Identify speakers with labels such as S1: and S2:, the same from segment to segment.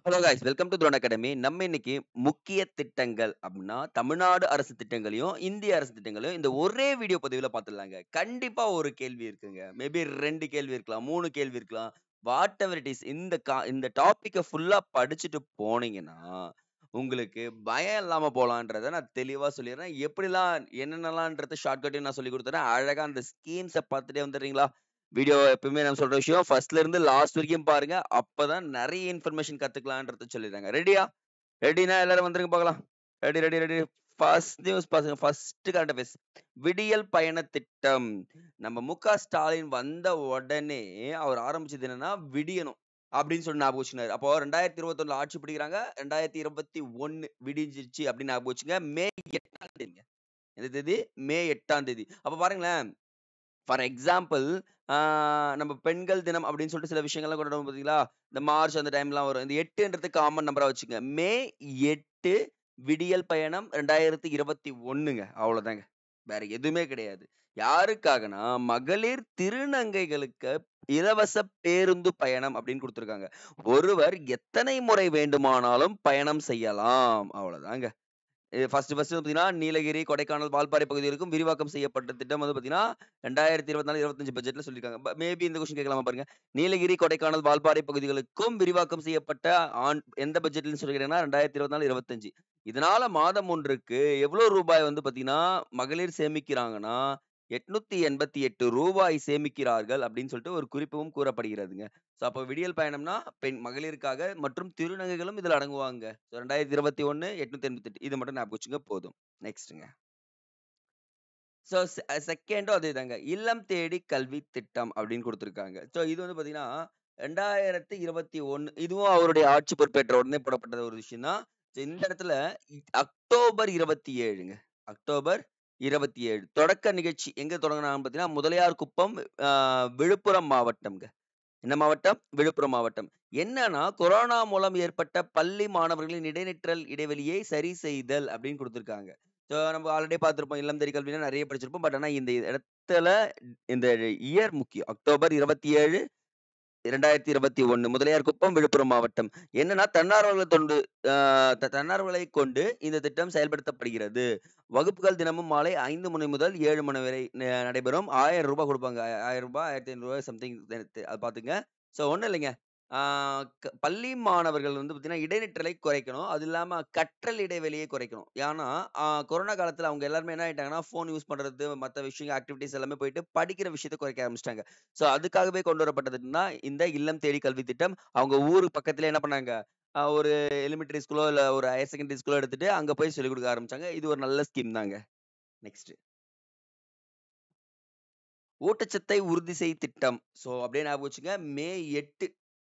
S1: Hello guys welcome to throne academy. நம்ம இன்னைக்கு முக்கிய திட்டங்கள் அப்படின்னா தமிழ்நாடு அரசு திட்டங்களையும் இந்திய அரசு திட்டங்களையும் இந்த ஒரே வீடியோ பதிவுல பார்த்துடலாங்க. கண்டிப்பா ஒரு கேள்வி இருக்குங்க. மேபி 2 கேள்வி இருக்கலாம், 3 கேள்வி இருக்கலாம். வாட் எவர் இட் இஸ், இந்த டாபிக்க ஃபுல்லா படிச்சுட்டு போனீங்கன்னா உங்களுக்கு பயம் இல்லாம போலான்றத நான் தெளிவா சொல்லிடுறேன். எப்படிலாம் என்னென்னலாம்ன்றத ஷார்ட்கட்டையும் நான் சொல்லிக் கொடுத்துறேன். அழகா அந்த ஸ்கீம்ஸ பார்த்துட்டே வந்துடுறீங்களா? வீடியோ எப்பவுமே நான் சொல்ற விஷயம் ஃபர்ஸ்ட்ல இருந்து லாஸ்ட் வரைக்கும் பாருங்க. அப்பதான் நெறைய இன்ஃபர்மேஷன் கத்துக்கலான்றத சொல்லிடுறாங்க. ரெடியா? ரெடினா எல்லாரும் வந்துருங்க பார்க்கலாம். Ready, ready, ready. First news பாருங்க. First current affairs. விடியல் பயண திட்டம். நம்ம மு.க. ஸ்டாலின் வந்த உடனே அவர் ஆரம்பிச்சது என்னன்னா, விடியணும் அப்படின்னு சொல்லி ஞாபகம் வச்சுக்கினாரு. அப்போ 2021ல ஆட்சி பிடிக்கிறாங்க. 2021 விடிஞ்சிருச்சு அப்படின்னு ஞாபகம் வச்சுங்க. மே 8ஆம் தேதிங்க. எந்த தேதி? மே 8ஆம் தேதி. அப்ப பாருங்களேன். ஃபார் எக்ஸாம்பிள் ஆ நம்ம பெண்கள் தினம் அப்படின்னு சொல்லிட்டு சில விஷயங்கள்லாம் கொண்டாடுவோம் பார்த்தீங்களா? இந்த மார்ச் அந்த டைம்லாம் வரும். இந்த 8ன்றது காமன் நம்பரா வச்சுக்கங்க. மே 8 விடியல் பயணம் 2021ங்க. அவ்வளோதாங்க. வேற எதுவுமே கிடையாது. யாருக்காகன்னா, மகளிர் திருநங்கைகளுக்கு இலவச பேருந்து பயணம் அப்படின்னு குடுத்துருக்காங்க. ஒருவர் எத்தனை முறை வேண்டுமானாலும் பயணம் செய்யலாம். அவ்வளோதாங்க. ஃபர்ஸ்ட் பார்த்தீங்கன்னா, நீலகிரி, கொடைக்கானல், வால்பாறை பகுதிகளுக்கும் விரிவாக்கம் செய்யப்பட்ட திட்டம் வந்து பார்த்தீங்கன்னா, 2024, 25 பட்ஜெட்ல சொல்லியிருக்காங்க. மேபி இந்த கொஸ்டின் கேட்கலாமா பாருங்க. நீலகிரி, கொடைக்கானல், வால்பாறை பகுதிகளுக்கும் விரிவாக்கம் செய்யப்பட்ட எந்த பட்ஜெட்லன்னு சொல்லி கேட்டீங்கன்னா, 2024, 25. இதனால மாதம் ஒன்றுக்கு எவ்வளோ ரூபாய் வந்து பார்த்தீங்கன்னா, மகளிர் சேமிக்கிறாங்கன்னா, ரூ. 888 சேமிக்கிறார்கள் அப்படின்னு சொல்லிட்டு ஒரு குறிப்பும் கூறப்படுகிறதுங்க. ஸோ அப்போ விடியல் பயணம்னா, மகளிருக்காக மற்றும் திருநங்கைகளும் இதுல அடங்குவாங்க. ஸோ 2021 888 இது மட்டும் ஞாபகம் வச்சுங்க போதும். நெக்ஸ்ட்ங்க. ஸோ செகண்டும் அதேதாங்க. இல்லம் தேடி கல்வி திட்டம் அப்படின்னு குடுத்துருக்காங்க. ஸோ இது வந்து பார்த்தீங்கன்னா, 2021 இதுவும் அவருடைய ஆட்சி பொறுப்பேற்ற உடனே போடப்பட்ட ஒரு விஷயம் தான். ஸோ இந்த இடத்துல அக்டோபர் 27ங்க. அக்டோபர் 27 தொடக்க நிகழ்ச்சி எங்க தொடங்குனாங்கன்னு பார்த்தீங்கன்னா, முதலியார்குப்பம் விழுப்புரம் மாவட்டம்ங்க. என்ன மாவட்டம்? விழுப்புரம் மாவட்டம். என்னன்னா, கொரோனா மூலம் ஏற்பட்ட பள்ளி மாணவர்களின் இடைநிற்றல் இடைவெளியை சரி செய்தல் அப்படின்னு குடுத்துருக்காங்க. ஸோ நம்ம ஆல்ரெடி பார்த்திருப்போம். இல்லம் தேடி கல்வினா நெறைய படிச்சிருப்போம். பட் ஆனா இந்த இடத்துல இந்த இயர் முக்கியம். அக்டோபர் 27, 2021 முதலியார்குப்பம், விழுப்புரம் மாவட்டம். என்னன்னா தன்னார்வலர் தொண்டு அ தன்னார்வலரைக் கொண்டு இந்த திட்டம் செயல்படுத்தப்படுகிறது. வகுப்புகள் தினமும் மாலை 5 மணி முதல் 7 மணி வரை நடைபெறும். ரூ. 1000 குடுப்பாங்க. ரூ. 1000 ரூ. 1500 சம்திங் அது பாத்துங்க. ஸோ ஒண்ணும் இல்லைங்க. ஆ பள்ளி மாணவர்கள் வந்து பார்த்தீங்கன்னா, இடைநிற்றலை குறைக்கணும். அது இல்லாம கற்றல் இடைவெளியை குறைக்கணும். ஏன்னா, கொரோனா காலத்துல அவங்க எல்லாருமே என்ன ஆயிட்டாங்கன்னா, ஃபோன் யூஸ் பண்றது, மத்த விஷயம் ஆக்டிவிட்டீஸ் எல்லாமே போயிட்டு படிக்கிற விஷயத்த குறைக்க ஆரம்பிச்சுட்டாங்க. ஸோ அதுக்காகவே கொண்டு வரப்பட்டதுன்னா, இந்த இல்லம் தேடி கல்வி திட்டம். அவங்க ஊரு பக்கத்திலேயே என்ன பண்ணாங்க, ஒரு எலிமெண்டரி ஸ்கூலோ, இல்ல ஒரு ஹையர் செகண்டரி ஸ்கூலோ எடுத்துட்டு, அங்க போய் சொல்லிக் குடுக்க ஆரம்பிச்சாங்க. இது ஒரு நல்ல ஸ்கீம் தாங்க. நெக்ஸ்ட். ஊட்டச்சத்தை உறுதி செய் திட்டம். ஸோ அப்படியே ஞாபகம் வச்சுங்க. மே 8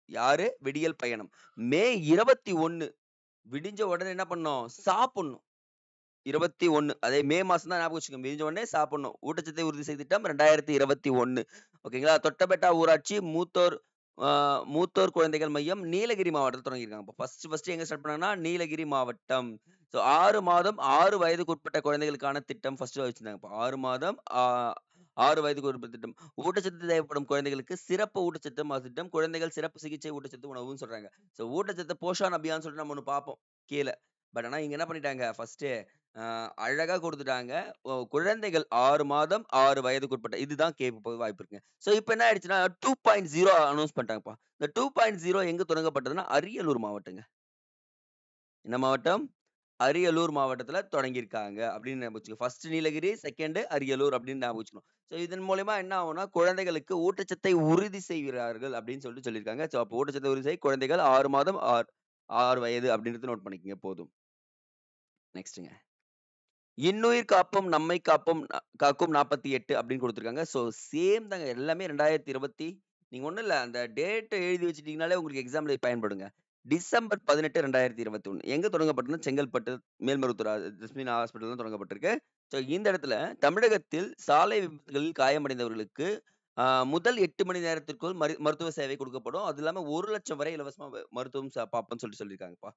S1: யாரு? விடியல் பயணம். மே 21 விடிஞ்ச உடனே என்ன பண்ணணும்? சாப்புட்ணும். 21 அதே மே மாசம் தான் ஞாபகம் வச்சுக்கோங்க. விடிஞ்ச உடனே சாப்புட்ணும். ஊட்டச்சத்தை உறுதி செய் திட்டம் 2021 ஓகேங்களா? தொட்டபெட்டா ஊராட்சி அ மூத்தோர் குழந்தைகள் மையம் நீலகிரி மாவட்டத்துல தொடங்கியிருக்காங்க. இப்ப ஃபர்ஸ்ட் எங்க ஸ்டார்ட் பண்ணாங்கன்னா, நீலகிரி மாவட்டம். ஸோ 6 மாதம் 6 வயதுக்குட்பட்ட குழந்தைகளுக்கான திட்டம் ஃபர்ஸ்ட் வச்சிருந்தாங்க. இப்ப 6 மாதம் 6 வயதுக்கு உட்பட்ட திட்டம். ஊட்டச்சத்து தேவைப்படும் குழந்தைகளுக்கு சிறப்பு ஊட்டச்சத்து திட்டம், குழந்தைகள் சிறப்பு சிகிச்சை ஊட்டச்சத்து உணவுன்னு சொல்றாங்க. ஸோ ஊட்டச்சத்து போஷான் அபியான் சொல்லிட்டு நம்ம ஒண்ணு பார்ப்போம் கீழ. பட் ஆனா இங்க என்ன பண்ணிட்டாங்க ஃபர்ஸ்ட்டே அ அழகா குடுத்துட்டாங்க. குழந்தைகள் 6 மாதம் 6 வயதுக்குட்பட்ட இதுதான் கேட்க வாய்ப்பு இருக்குங்க. ஸோ இப்ப என்ன ஆயிடுச்சுன்னா 2.0 அனௌன்ஸ் பண்ணிட்டாங்கப்பா. இந்த 2.0 எங்க தொடங்கப்பட்டதுன்னா, அரியலூர் மாவட்டங்க. என்ன மாவட்டம்? அரியலூர் மாவட்டத்துல தொடங்கியிருக்காங்க அப்படின்னு ஞாபகம் வச்சுக்கோங்க. ஃபர்ஸ்ட் நீலகிரி, செகண்ட் அரியலூர் அப்படின்னு ஞாபகம் வச்சுக்கணும். ஸோ இதன் மூலியமா என்ன ஆகும்னா, குழந்தைகளுக்கு ஊட்டச்சத்தை உறுதி செய்கிறார்கள் அப்படின்னு சொல்லிட்டு சொல்லியிருக்காங்க. ஸோ அப்போ ஊட்டச்சத்தை உறுதி செய் குழந்தைகள் 6 மாதம் 6 வயது அப்படின்றத நோட் பண்ணிக்கங்க போதும். நெக்ஸ்ட்ங்க. இன்னுயிர் காப்போம் நம்மை காப்போம் காக்கும் 48 அப்படின்னு குடுத்துருக்காங்க. ஸோ சேம் தாங்க. எல்லாமே 2020 நீங்க ஒண்ணும் இல்ல. அந்த டேட்ட எழுதி வச்சுட்டீங்கனாலே உங்களுக்கு எக்ஸாம்ல பயன்படுங்க. டிசம்பர் 18, 2021 எங்க தொடங்கப்பட்டதுன்னா, செங்கல்பட்டு மேல்மருவத்தூர் ஜஸ்மின் ஹாஸ்பிட்டல்ல தான் தொடங்கப்பட்டிருக்கு. ஸோ இந்த இடத்துல தமிழகத்தில் சாலை விபத்துகளில் காயமடைந்தவர்களுக்கு முதல் 8 மணி நேரத்திற்குள் மருத்துவ சேவை குடுக்கப்படும். அது இல்லாம 1,00,000 வரை இலவசமா மருத்துவம் பார்ப்போம்ன்னு சொல்லியிருக்காங்கப்பா.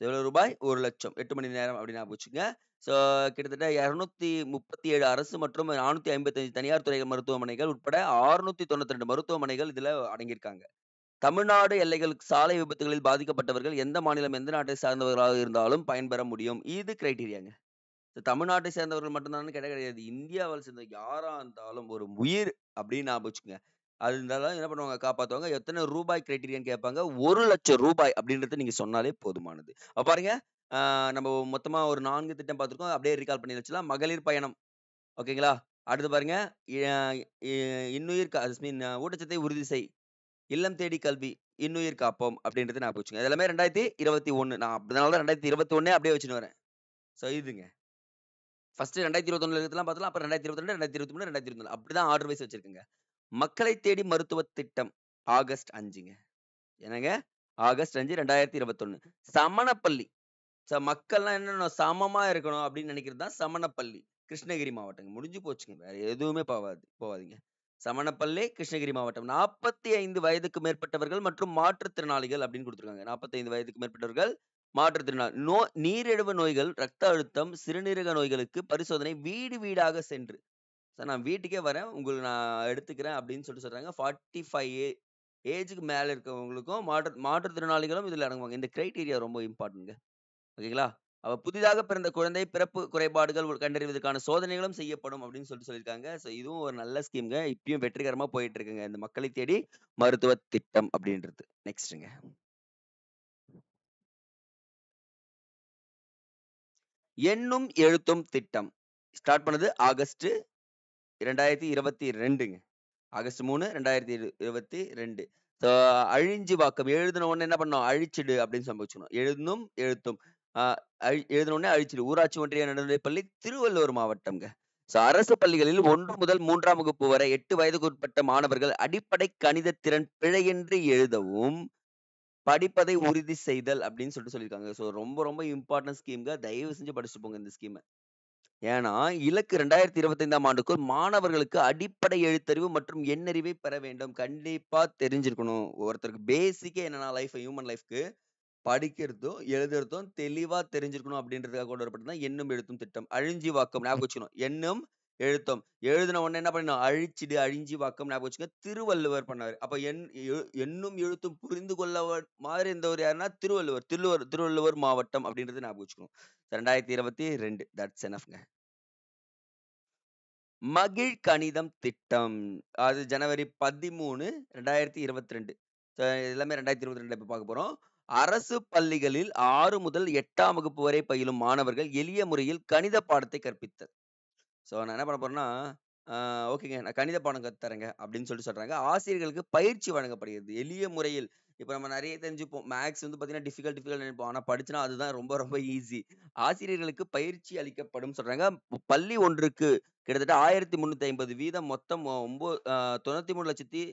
S1: எவ்வளவு ரூபாய்? 1,00,000 8 மணி நேரம் அப்படின்னு ஞாபகம் வச்சுக்கங்க. ஸோ கிட்டத்தட்ட 237 அரசு மற்றும் 455 தனியார் துறை மருத்துவமனைகள் உட்பட 692 மருத்துவமனைகள் இதுல அடங்கியிருக்காங்க. தமிழ்நாடு எல்லைகளுக்கு சாலை விபத்துகளில் பாதிக்கப்பட்டவர்கள் எந்த மாநிலம், எந்த நாட்டை சார்ந்தவர்களாக இருந்தாலும் பயன்பெற முடியும். இது கிரைட்டீரியாங்க. தமிழ்நாட்டை சேர்ந்தவர்கள் மட்டும் தான்னு கேட்டா கிடையாது. இந்தியாவ சேர்ந்த யாரா இருந்தாலும் ஒரு உயிர் அப்படின்னு ஞாபகம் வச்சுக்கங்க. அது இருந்தாலும் என்ன பண்ணுவாங்க காப்பாத்துவாங்க. எத்தன ரூபாய் கிரைட்டீரியான்னு கேட்பாங்க. ரூ. 1,00,000 அப்படின்றத நீங்க சொன்னாலே போதுமானது. பாருங்க, நம்ம மொத்தமா ஒரு 4 திட்டம் பார்த்திருக்கோம். அப்படியே ரீகால் பண்ணி வச்சுக்கலாம். மகளிர் பயணம். ஓகேங்களா? அடுத்து பாருங்க, எ எ இன்னுயிர் மீன் ஊட்டச்சத்தை உறுதி செய். இல்லம் தேடி கல்வி. இன்னுயிர் காப்போம் அப்படின்றத ஞாபகம் வச்சுக்கங்க. இது எல்லாமே 2021. நான் அதனால தான் 2021 அப்படியே வச்சுன்னு வரேன். இதுங்க. ஃபர்ஸ்ட் 2021ல இருக்கிறதெல்லாம் பார்த்தலாம். அப்புறம் 2022, 2023, 2024 அப்படிதான் ஆர்டர் வைஸ் வச்சிருக்கேங்க. மக்களை தேடி மருத்துவ திட்டம். ஆகஸ்ட் 5ங்க. என்னங்க? ஆகஸ்ட் 5, 2021. சமணப்பள்ளி. மக்கள்லாம் என்ன சமமா இருக்கணும் அப்படின்னு நினைக்கிறது தான் சமணப்பள்ளி. கிருஷ்ணகிரி மாவட்டங்க. முடிஞ்சு போச்சுங்க. வேற எதுவுமே போவாதீங்க. சமணப்பள்ளி, கிருஷ்ணகிரி மாவட்டம். 45 வயதுக்கு மேற்பட்டவர்கள் மற்றும் மாற்றுத்திறனாளிகள் அப்படின்னு குடுத்துருக்காங்க. 45 வயதுக்கு மேற்பட்டவர்கள், மாற்றுத்திறனாளி. நீரிழிவு நோய்கள், ரத்த அழுத்தம், சிறுநீரக நோய்களுக்கு பரிசோதனை வீடு வீடாக சென்று. சார் நான் வீட்டுக்கே வரேன். உங்களுக்கு நான் எடுத்துக்கிறேன் அப்படின்னு சொல்றாங்க. 45 ஏஜ்க்கு மேல இருக்கவங்களுக்கும், மாற்றுத்திறனாளிகளும் இதுல அடங்குவாங்க. இந்த கிரைட்டீரியா ரொம்ப இம்பார்ட்டன்ட்ங்க. ஓகேங்களா? புதிதாக பிறந்த குழந்தை பிறப்பு குறைபாடுகள் கண்டறிவதற்கான சோதனைகளும் செய்யப்படும் அப்படின்னு சொல்லியிருக்காங்க. இதுவும் ஒரு நல்ல ஸ்கீம்ங்க. இப்பயும் வெற்றிகரமா போயிட்டு இருக்குங்க. இந்த மக்களை தேடி மருத்துவ திட்டம் அப்படின்றது. நெக்ஸ்ட்ங்க. எண்ணும் எழுத்தும் திட்டம். ஸ்டார்ட் பண்ணது ஆகஸ்ட் 2022ங்க. ஆகஸ்ட் 3, 2022. ஸோ அழிஞ்சிவாக்கம். எழுதின உடனே என்ன பண்ணோம்? அழிச்சிடு அப்படின்னு சம்பவிச்சுக்கணும். எழுதும் எழுத்தும். அ எழுதின உடனே அழிச்சிடு. ஊராட்சி ஒன்றிய நடுநிலைப்பள்ளி, திருவள்ளூர் மாவட்டம்ங்க. அரசு பள்ளிகளில் 1 முதல் 3ஆம் வகுப்பு வரை 8 வயதுக்குட்பட்ட மாணவர்கள் அடிப்படை கணித திறன் பிழையின்றி எழுதவும், படிப்பதை உறுதி செய்தல் அப்படின்னு சொல்லியிருக்காங்க. ரொம்ப ரொம்ப இம்பார்ட்டன்ட் ஸ்கீம்ங்க. தயவு செஞ்சு படிச்சுட்டு போங்க இந்த ஸ்கீம. ஏன்னா, இலக்கு 2025ஆம் ஆண்டுக்குள் மாணவர்களுக்கு அடிப்படை எழுத்தறிவு மற்றும் எண்ணறிவை பெற வேண்டும். கண்டிப்பா தெரிஞ்சிருக்கணும். ஒருத்தருக்கு பேசிக்கே என்னன்னா ஹியூமன் லைஃப்க்கு படிக்கிறதும், எழுதுறதும் தெளிவா தெரிஞ்சிருக்கணும் அப்படின்றதுக்காக கொண்டு வரப்பட்டது தான் எண்ணும் எழுத்தும் திட்டம். அழிஞ்சிவாக்கம் ஞாபகம் வச்சுக்கணும். எண்ணும், எழுத்தும். எழுதின உடனே என்ன பண்ணணும்? அழிச்சிடு, அழிஞ்சிவாக்கம் ஞாபகம் வச்சுக்கங்க. திருவள்ளுவர் பண்ணாரு. அப்ப எண்ணும் எழுத்தும் புரிந்து கொள்ளவர் மாதிரி இருந்தவர் யாருன்னா திருவள்ளுவர். திருவள்ளுவர் மாவட்டம் அப்படின்றத ஞாபகம் வச்சுக்கணும். 2022 தட்ஸ் எனஃப்ங்க. மகிழ் கணிதம் திட்டம். அது ஜனவரி 13, 2022. எல்லாமே 2022 இப்ப பார்க்க போறோம். அரசு பள்ளிகளில் 6 முதல் 8ஆம் வகுப்பு வரை பயிலும் மாணவர்கள் எளிய முறையில் கணித பாடத்தை கற்பித்தல். நான் என்ன பண்ண போறேன்னா, ஓகேங்க நான் கணித பாடம் கத்து தரேங்க அப்படின்னு சொல்றாங்க. ஆசிரியர்களுக்கு பயிற்சி வழங்கப்படுகிறது. எளிய முறையில். இப்ப நம்ம நெறைய தெரிஞ்சுப்போம். மேத்ஸ் வந்து பார்த்தீங்கன்னா டிஃபிகல்ட் நினைப்போம். ஆனா படிச்சுனா அதுதான் ரொம்ப ரொம்ப ஈஸி. ஆசிரியர்களுக்கு பயிற்சி அளிக்கப்படும் சொல்றாங்க. பள்ளி ஒன்றுக்கு கிட்டத்தட்ட 1350 வீதம் மொத்தம் 93,00,000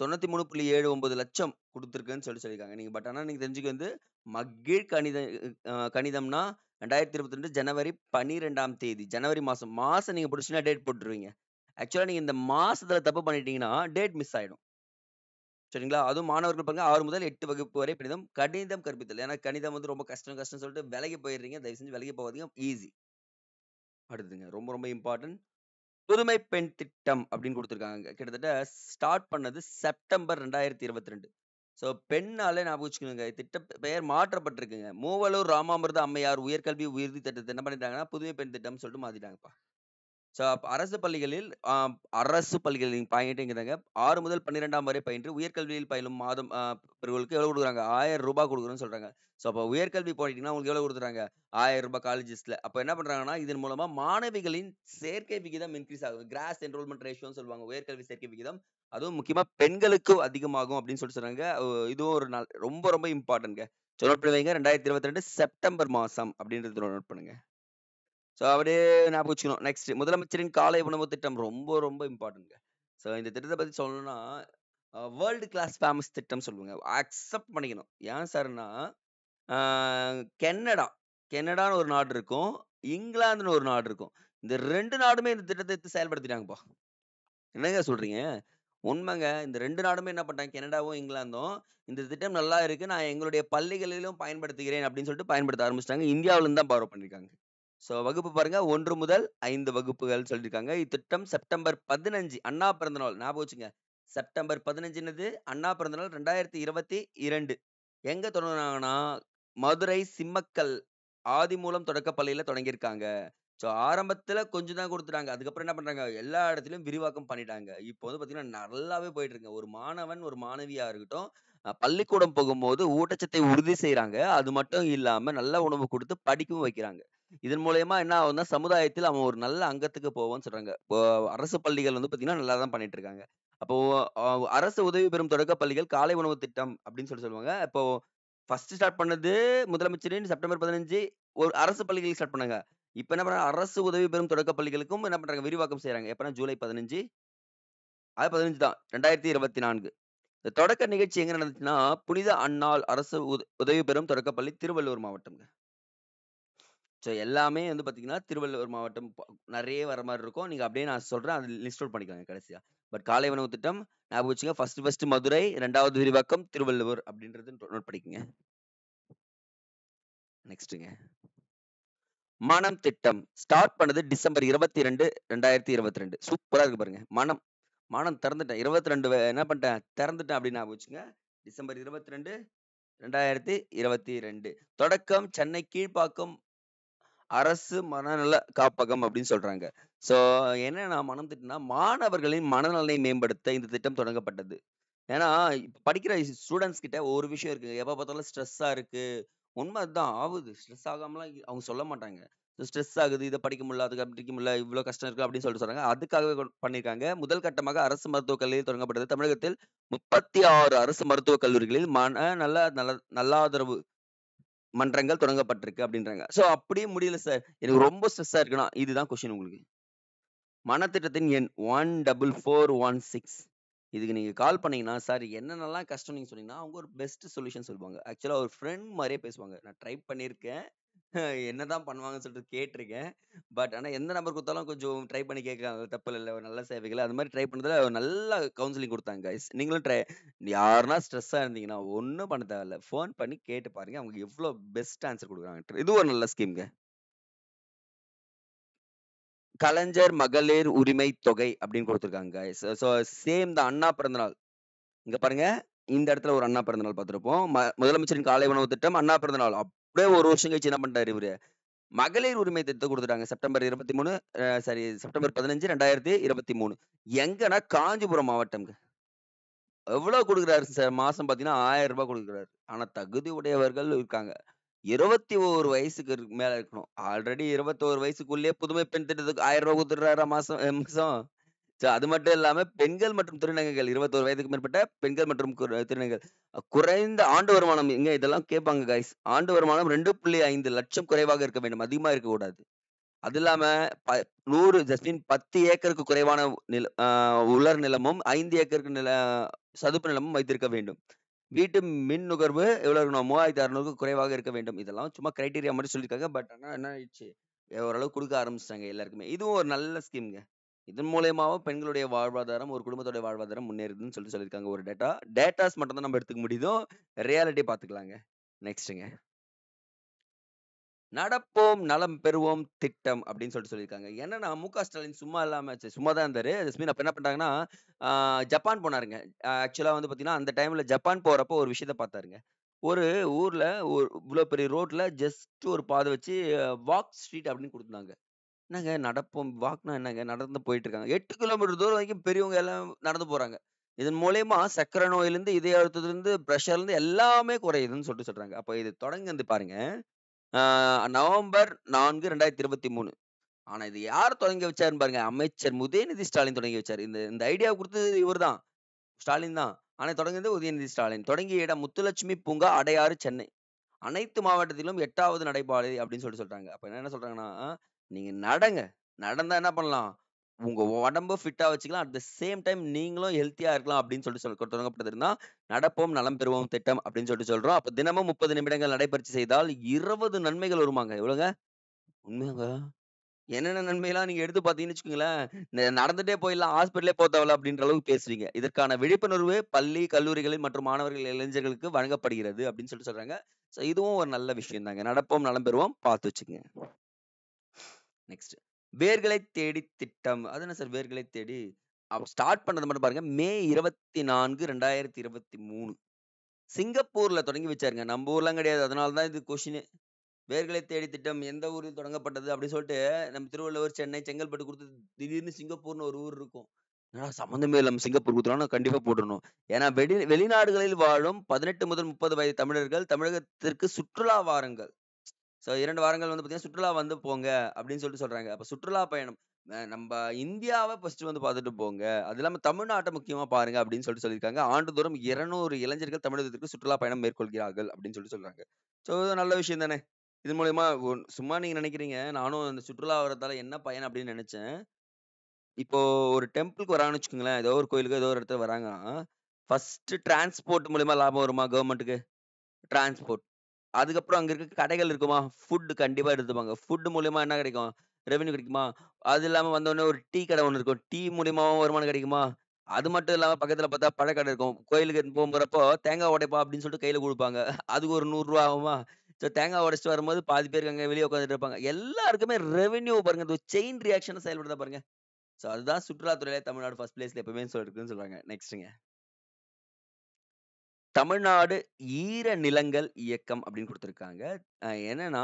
S1: 93.79 லட்சம் குடுத்துருக்குன்னு சொல்லியிருக்காங்க. ஆனா நீங்க தெரிஞ்சுக்க வந்து மகிழ் கணிதம்னா 2022 ஜனவரி 12ஆம் தேதி. ஜனவரி மாசம். மாசம் நீங்க புடிச்சுட்டீங்கன்னா டேட் போட்டுருவீங்க. ஆக்சுவலா நீங்க இந்த மாசத்துல தப்பு பண்ணிட்டீங்கன்னா, டேட் மிஸ் ஆயிடும். சரிங்களா? அதுவும் மாணவர்கள் பாருங்க 6 முதல் 8 வகுப்பு வரை கணிதம் கற்பித்தல். ஏன்னா கணிதம் வந்து ரொம்ப கஷ்டம்னு சொல்லிட்டு விலகி போயிடுறீங்க. தயவு செஞ்சு விலகி போகாதீங்க. ஈஸி. அடுத்ததுங்க. ரொம்ப ரொம்ப இம்பார்ட்டன்ட். புதுமை பெண் திட்டம் அப்படின்னு குடுத்துருக்காங்க. கிட்டத்தட்ட ஸ்டார்ட் பண்ணது செப்டம்பர் 2022. பெண்ணாலே ஞாபகம் வச்சுக்கணுங்க. திட்ட பெயர் மாற்றப்பட்டிருக்குங்க. மூவலூர் ராமாமிர்த அம்மையார் உயர்கல்வி உறுதி திட்டத்த என்ன பண்ணிட்டாங்கன்னா, புதுமை பெண் திட்டம்னு சொல்லிட்டு மாத்திட்டாங்கப்பா. அரசு பள்ளிகளில் அரசு பள்ளிகளின் பாயிண்ட் இங்கதாங்க. 6 முதல் 12ஆம் வரை பயின்று உயர்கல்வியில் பயிலும் மாதம் பிறர்களுக்கு எவ்வளவு குடுக்குறாங்க? ரூ. 1000 குடுக்குறோம்னு சொல்றாங்க. அப்ப உயர்கல்வி போயிட்டீங்கன்னா, உங்களுக்கு எவ்வளவு குடுக்குறாங்க? ரூ. 1000 காலேஜஸ்ல. அப்ப என்ன பண்றாங்கன்னா, இதன் மூலமா மாணவிகளின் சேர்க்கை விகிதம் இன்கிரீஸ் ஆகும். கிராஸ் என்ரோல்மென்ட் ரேஷியோன்னு சொல்லுவாங்க. உயர்கல்வி சேர்க்கை விகிதம். அதுவும் முக்கியமா பெண்களுக்கு அதிகமாகும் அப்படின்னு சொல்றாங்க. இதுவும் ஒரு ரொம்ப ரொம்ப இம்பார்ட்டன்ட்ங்க. நோட் பண்ணி வைங்க. 2022 செப்டம்பர் மாசம் அப்படின்றத நோட் பண்ணுங்க. அப்படியே ஞாபகம் வச்சுக்கணும். நெக்ஸ்ட் முதலமைச்சரின் காலை உணவு திட்டம் ரொம்ப ரொம்ப இம்பார்ட்டன்ட்ங்க. இந்த திட்டத்த பத்தி சொல்லணும்னா, வேர்ல்ட் கிளாஸ் ஃபேமஸ் திட்டம் சொல்லுவேங்க. அக்செப்ட் பண்ணிக்கணும். ஏன் சார்ன்னா, ஆ கெனடான்னு ஒரு நாடு இருக்கும். இங்கிலாந்துன்னு ஒரு நாடு இருக்கும். இந்த 2 நாடுமே இந்த திட்டத்த எடுத்து செயல்படுத்திட்டாங்கப்பா. என்னங்க சொல்றீங்க? உண்மைங்க. இந்த 2 நாடுமே என்ன பண்ணிட்டாங்க, கெனடாவும், இங்கிலாந்தும் இந்த திட்டம் நல்லா இருக்கு. நான் எங்களுடைய பள்ளிகளிலும் பயன்படுத்துகிறேன் அப்படின்னு சொல்லிட்டு பயன்படுத்த ஆரம்பிச்சுட்டாங்க. இந்தியாவுல இருந்து தான் பாரோ பண்ணியிருக்காங்க. வகுப்பு பாருங்க 1 முதல் 5 வகுப்புகள் சொல்லியிருக்காங்க. இத்திட்டம் செப்டம்பர் 15 அண்ணா பிறந்த நாள் ஞாபகம் வச்சுங்க. செப்டம்பர் 15 அண்ணா பிறந்தநாள் 2022. எங்க தொடங்குனாங்கன்னா, மதுரை சிம்மக்கல் ஆதிமூலம் தொடக்கப் பள்ளியில தொடங்கியிருக்காங்க. ஸோ ஆரம்பத்துல கொஞ்சம் தான் குடுத்துட்டாங்க. அதுக்கப்புறம் என்ன பண்றாங்க, எல்லா இடத்துலயும் விரிவாக்கம் பண்ணிட்டாங்க. இப்போ வந்து பார்த்தீங்கன்னா, நல்லாவே போயிட்டு இருக்குங்க. ஒரு மாணவன், ஒரு மாணவியா இருக்கட்டும், பள்ளிக்கூடம் போகும்போது ஊட்டச்சத்தை உறுதி செய்றாங்க. அது மட்டும் இல்லாம நல்ல உணவு குடுத்து படிக்கவும் வைக்கிறாங்க. இதன் மூலியமா என்ன ஆகும்னா, சமுதாயத்தில் அவன் ஒரு நல்ல அங்கத்துக்கு போவான்னு சொல்றாங்க. இப்போ அரசு பள்ளிகள் வந்து பார்த்தீங்கன்னா, நல்லா தான் பண்ணிட்டு இருக்காங்க. அப்போ அ அரசு உதவி பெறும் தொடக்கப் பள்ளிகள் காலை உணவு திட்டம் அப்படின்னு சொல்லுவாங்க. இப்போ ஃபர்ஸ்ட் ஸ்டார்ட் பண்ணது முதலமைச்சரின் செப்டம்பர் 15 ஒரு அரசு பள்ளிகளுக்கு ஸ்டார்ட் பண்ணாங்க. இப்ப என்ன பண்றாங்க, அரசு உதவி பெறும் தொடக்கப் பள்ளிகளுக்கும் என்ன பண்றாங்க, விரிவாக்கம் செய்றாங்க. எப்பன்னா ஜூலை 15 அது 15 தான் 2024. இந்த தொடக்க நிகழ்ச்சி எங்க நடந்துச்சுன்னா, புனித அன்னாள் அரசு உதவி பெறும் தொடக்கப்பள்ளி திருவள்ளூர் மாவட்டம்ங்க. ஸோ எல்லாமே வந்து பார்த்தீங்கன்னா, திருவள்ளூர் மாவட்டம் நெறைய வர மாரி இருக்கும். நீங்க அப்படியே நான் சொல்றேன். அது லிஸ்ட் அவுட் பண்ணிக்கோங்க கடைசியா. பட் காலை உணவு திட்டம் ஞாபகம் வச்சுக்கங்க. ஃபர்ஸ்ட் மதுரை, 2வது விரிவாக்கம் திருவள்ளுவர் அப்படின்றது நோட் பண்ணிக்கங்க. நெக்ஸ்ட்டுங்க. மனம் திட்டம். ஸ்டார்ட் பண்ணது டிசம்பர் 22, 2022. சூப்பரா இருக்கு பாருங்க. மனம். மனம் திறந்துட்டேன். 22 என்ன பண்ணிட்டேன், திறந்துட்டேன் அப்படின்னு ஞாபகம் வச்சுக்கங்க. டிசம்பர் 22, 2022. தொடக்கம் சென்னை கீழ்ப்பாக்கம் அரசு மனநல காப்பகம் அப்படின்னு சொல்றாங்க. ஸோ என்னன்னா மனம் திட்டம்னா, மாணவர்களின் மனநலனை மேம்படுத்த இந்த திட்டம் தொடங்கப்பட்டது. ஏன்னா, இப்ப படிக்கிற ஸ்டூடண்ட்ஸ் கிட்ட ஒரு விஷயம் இருக்குங்க. எப்ப பார்த்தாலும் ஸ்ட்ரெஸ்ஸா இருக்கு. உண்ம அதான் ஆவுது. ஸ்ட்ரெஸ் ஆகாமலாம் அவங்க சொல்ல மாட்டாங்க. ஸ்ட்ரெஸ் ஆகுது. இத படிக்க முடியல, அதுக்கு படிக்க முடியல, இவ்ளோ கஷ்டம் இருக்கு அப்படின்னு சொல்லிட்டு சொல்றாங்க. அதுக்காகவே பண்ணியிருக்காங்க. முதல் கட்டமாக அரசு மருத்துவக் கல்லூரியில் தொடங்கப்பட்டது. தமிழகத்தில் 36 அரசு மருத்துவக் கல்லூரிகளில் நல்லாதரவு மன்றங்கள் தொடங்கப்பட்டிருக்கு அப்படின்றாங்க. ஸோ அப்படியே முடியல சார். எனக்கு ரொம்ப ஸ்ட்ரெஸ்ஸா இருக்குன்னா, இதுதான் கொஸ்டின் உங்களுக்கு. மனத்திட்டத்தின் எண் 14416. இதுக்கு நீங்க கால் பண்ணீங்கன்னா, சார் என்னென்னலாம் கஷ்டம் நீங்க சொன்னீங்கன்னா, அவங்க ஒரு பெஸ்ட் சொல்யூஷன் சொல்லுவாங்க. ஆக்சுவலா ஒரு ஃப்ரெண்ட் மாரியே பேசுவாங்க. நான் ட்ரை பண்ணியிருக்கேன். என்னதான் பண்ணுவாங்கன்னு சொல்லிட்டு கேட்டுருக்கேன். பட் ஆனா எந்த நம்பர் குடுத்தாலும் கொஞ்சம் ட்ரை பண்ணி கேட்கலாம். அது தப்பு இல்லல்ல. ஒரு நல்ல சேவைகள். அது மாரி ட்ரை பண்ணதுல நல்ல கவுன்சிலிங் குடுத்தாங்க கைஸ். நீங்களும் யாருன்னா ஸ்ட்ரெஸ்ஸா இருந்தீங்கன்னா, ஒண்ணும் பண்ண தேவையில்ல. ஃபோன் பண்ணி கேட்டு பாருங்க. அவங்க எவ்ளோ பெஸ்ட் ஆன்ஸர் குடுக்குறாங்கன்ட்டு. இது ஒரு நல்ல ஸ்கீம்ங்க. கலைஞர் மகளிர் உரிமை தொகை அப்படின்னு குடுத்துருக்காங்க கைஸ். ஸோ சேம் தான் அண்ணா பிறந்தநாள். இங்க பாருங்க. இந்த இடத்துல ஒரு அண்ணா பிறந்தநாள் பார்த்திருப்போம். முதலமைச்சரின் காலை உணவு திட்டம், அண்ணா பிறந்தநாள். அப்படியே ஒரு வருஷம் கழிச்சு என்ன பண்ணிட்டாரு இவரு? மகளிர் உரிமை திட்டத்த குடுத்துட்டாங்க. September 23 September 15, 2023. எங்கன்னா காஞ்சிபுரம் மாவட்டம்ங்க. எவ்வளோ குடுக்குறாரு சார்? மாசம் பார்த்தீங்கன்னா, ரூ. 1000 குடுக்குறாரு. ஆனா தகுதி உடையவர்கள் இருக்காங்க. 21 வயசுக்கு மேல இருக்கணும். ஆல்ரெடி 21 வயசுக்குள்ளேயே புதுமை பெண் திட்டத்துக்கு ரூ. 1000 குடுத்துடுறாரா மாசம். அது மட்டும் இல்லாம பெண்கள் மற்றும் திருநங்கைகள் 21 வயதுக்கு மேற்பட்ட பெண்கள் மற்றும் திருநங்கைகள். குறைந்த ஆண்டு வருமானம் இதெல்லாம் கேட்பாங்க கைஸ். ஆண்டு வருமானம் 2.5 லட்சம் குறைவாக இருக்க வேண்டும். அதிகமா இருக்கக்கூடாது. அது இல்லாம ப 100 ஜஸ்டின் 10 ஏக்கருக்கு குறைவான உலர் நிலமும், 5 ஏக்கருக்கு சதுப்பு நிலமும் வைத்திருக்க வேண்டும். வீட்டு மின் நுகர்வு எவ்வளோ இருக்கணும்? 3600க்கு குறைவாக இருக்க வேண்டும். இதெல்லாம் சும்மா கிரைட்டீரியா மாரி சொல்லியிருக்காங்க. பட் ஆனா என்ன ஆயிடுச்சு, ஓரளவு குடுக்க ஆரம்பிச்சுட்டாங்க எல்லாருக்குமே. இதுவும் ஒரு நல்ல ஸ்கீம்ங்க. இதன் மூலியமாவும் பெண்களுடைய வாழ்வாதாரம், ஒரு குடும்பத்தோட வாழ்வாதாரம் முன்னேறுதுன்னு சொல்லியிருக்காங்க ஒரு டேட்டா. டேட்டாஸ் மட்டும் தான் நம்ம எடுத்துக்க முடியுதோ, ரியாலிட்டி பார்த்துக்கலாங்க. நெக்ஸ்ட்டுங்க. நடப்போம் நலம் பெறுவோம் திட்டம் அப்படின்னு சொல்லியிருக்காங்க. என்னன்னா, ஸ்டாலின் சும்மா இல்லாம சும்மா தான் இருந்தாரு. ஜஸ்மின் அப்ப என்ன பண்றாங்கன்னா, ஆ ஜப்பான் போனாருங்க. ஆக்சுவலா வந்து பார்த்தீங்கன்னா, அந்த டைம்ல ஜப்பான் போறப்போ ஒரு விஷயத்த பார்த்தாருங்க. ஒரு ஊர்ல இவ்ளோ பெரிய ரோட்ல ஜஸ்ட் ஒரு பாதை வச்சு வாக் ஸ்ட்ரீட் அப்படின்னு குடுத்துருந்தாங்க. என்னங்க நடப்போம் வாக்னா என்னங்க? நடந்து போயிட்டு இருக்காங்க. 8 கிலோமீட்டர் தூரம் வரைக்கும் பெரியவங்க எல்லாம் நடந்து போறாங்க. இதன் மூலியமா சர்க்கரை நோயிலிருந்து, இதய அழுத்தத்திலிருந்து, பிரஷர்லருந்து எல்லாமே குறையுதுன்னு சொல்றாங்க. அப்ப இது தொடங்கி வந்து பாருங்க. ஆ நவம்பர் 4, 2023. ஆனா இது யார் தொடங்கி வச்சாருன்னு பாருங்க. அமைச்சர் உதயநிதி ஸ்டாலின் தொடங்கி வச்சாரு. இந்த இந்த ஐடியா குடுத்தது இவர்தான். ஸ்டாலின் தான். ஆனா தொடங்குனது உதயநிதி ஸ்டாலின். தொடங்கிய இடம் முத்துலட்சுமி பூங்கா, அடையாறு, சென்னை. அனைத்து மாவட்டத்திலும் 8வது நடைபாதை அப்படின்னு சொல்றாங்க. அப்ப என்ன சொல்றாங்கன்னா, நீங்க நடங்க. நடந்தா என்ன பண்ணலாம்? உங்க உடம்ப ஃபிட்டா வச்சுக்கலாம். அட் த சேம் டைம் நீங்களும் ஹெல்த்தியா இருக்கலாம் அப்படின்னு தொடங்கப்பட்டதுன்னா, நடப்போம் நலம் பெறுவோம் திட்டம் அப்படின்னு சொல்றோம். அப்ப தினமும் 30 நிமிடங்கள் நடைப்பயிற்சி செய்தால் 20 நன்மைகள் வருமாங்க. எவ்வளோங்க? உண்மையாங்க. என்னென்ன நன்மைலாம் நீங்க எடுத்து பார்த்தீங்கன்னு வச்சுக்கோங்களேன், நடந்துட்டே போயிடலாம், ஹாஸ்பிட்டலே போ தேவையில்ல அப்படின்ற அளவுக்கு பேசுறீங்க. இதற்கான விழிப்புணர்வு பள்ளி, கல்லூரிகளில் மற்றும் மாணவர்கள், இளைஞர்களுக்கு வழங்கப்படுகிறது அப்படின்னு சொல்றாங்க. ஸோ இதுவும் ஒரு நல்ல விஷயம் தாங்க. நடப்போம் நலம் பெறுவோம். பார்த்து வச்சுக்கங்க. நெக்ஸ்ட். வேர்களை தேடி திட்டம். அது என்ன சார் வேர்களை தேடி? ஸ்டார்ட் பண்ணது மட்டும் பாருங்க. மே 24, 2023. சிங்கப்பூர்ல தொடங்கி வச்சாருங்க. நம்ம ஊர்லாம் கிடையாது. அதனால தான் இது கொஸ்டினே. வேர்களை தேடி திட்டம் எந்த ஊரில் தொடங்கப்பட்டது அப்படின்னு சொல்லிட்டு, நம்ம திருவள்ளுவர், சென்னை, செங்கல்பட்டு குடுத்து திடீர்னு சிங்கப்பூர்ன்னு ஒரு ஊர் இருக்கும். என்னடா சம்மந்தமே இல்லாம சிங்கப்பூர் குடுத்துறான்னு கண்டிப்பா போட்டுறணும். ஏன்னா வெளிநாடுகளில் வாழும் 18 முதல் 30 வயது தமிழர்கள் தமிழகத்திற்கு சுற்றுலா வாருங்கள். 2 வாரங்கள் வந்து பார்த்தீங்கன்னா, சுற்றுலா வந்து போங்க அப்படின்னு சொல்லிட்டு சொல்றாங்க. அப்ப சுற்றுலா பயணம். நம்ப இந்தியாவ ஃபர்ஸ்ட் வந்து பார்த்துட்டு போங்க. அது இல்லாம தமிழ்நாட்ட முக்கியமா பாருங்க அப்படின்னு சொல்லிட்டு சொல்லியிருக்காங்க. ஆண்டுதோறும் 200 இளைஞர்கள் தமிழகத்திற்கு சுற்றுலா பயணம் மேற்கொள்கிறார்கள் அப்படின்னு சொல்லிட்டு சொல்றாங்க. ஸோ நல்ல விஷயம் தானே. இது மூலியமா சும்மா நீங்க நினைக்கிறீங்க, நானும் அந்த சுற்றுலா வரதால என்ன பயன் அப்படின்னு நினைச்சேன். இப்போ ஒரு டெம்பிள்க்கு வராங்கன்னு வச்சுக்கோங்களேன். ஏதோ ஒரு கோயிலுக்கோ, ஏதோ ஒரு இடத்துக்கு வராங்கன்னா, ஃபர்ஸ்ட் டிரான்ஸ்போர்ட் மூலியமா லாபம் வருமா கவர்மெண்ட்டுக்கு? டிரான்ஸ்போர்ட். அதுக்கப்புறம் அங்க இருக்க கடைகள் இருக்குமா? ஃபுட் கண்டிப்பா எடுத்துப்பாங்க. ஃபுட் மூலியமா என்ன கிடைக்கும்? ரெவென்யூ கிடைக்குமா? அது இல்லாம வந்தோனே ஒரு டீ கடை ஒண்ணு இருக்கும். டீ மூலியமாவும் வருமானம் கிடைக்குமா? அது மட்டும் இல்லாம பக்கத்துல பார்த்தா பழக்கடை இருக்கும். கோயிலுக்கு போறப்போ தேங்காய் உடைப்பா அப்படின்னு சொல்லிட்டு கையில குடுப்பாங்க. அதுக்கு ஒரு ரூ. 100 ஆகுமா? தேங்காய் உடைச்சுட்டு வரும்போது பாதி பேருக்கு அங்க வெளிய உட்கார்ந்துட்டு இருப்பாங்க. எல்லாருக்குமே ரெவென்யூ பாருங்க. இந்த செயின் ரியாக்ஷனா செயல்படுதா பாருங்க. அதுதான் சுற்றுலா துறையில தமிழ்நாடு ஃபர்ஸ்ட் பிளேஸ்ல எப்பவுமே இருக்குன்னு சொல்றாங்க. நெக்ஸ்ட்ங்க. தமிழ்நாடு ஈர நிலங்கள் இயக்கம் அப்படின்னு குடுத்திருக்காங்க. என்னன்னா,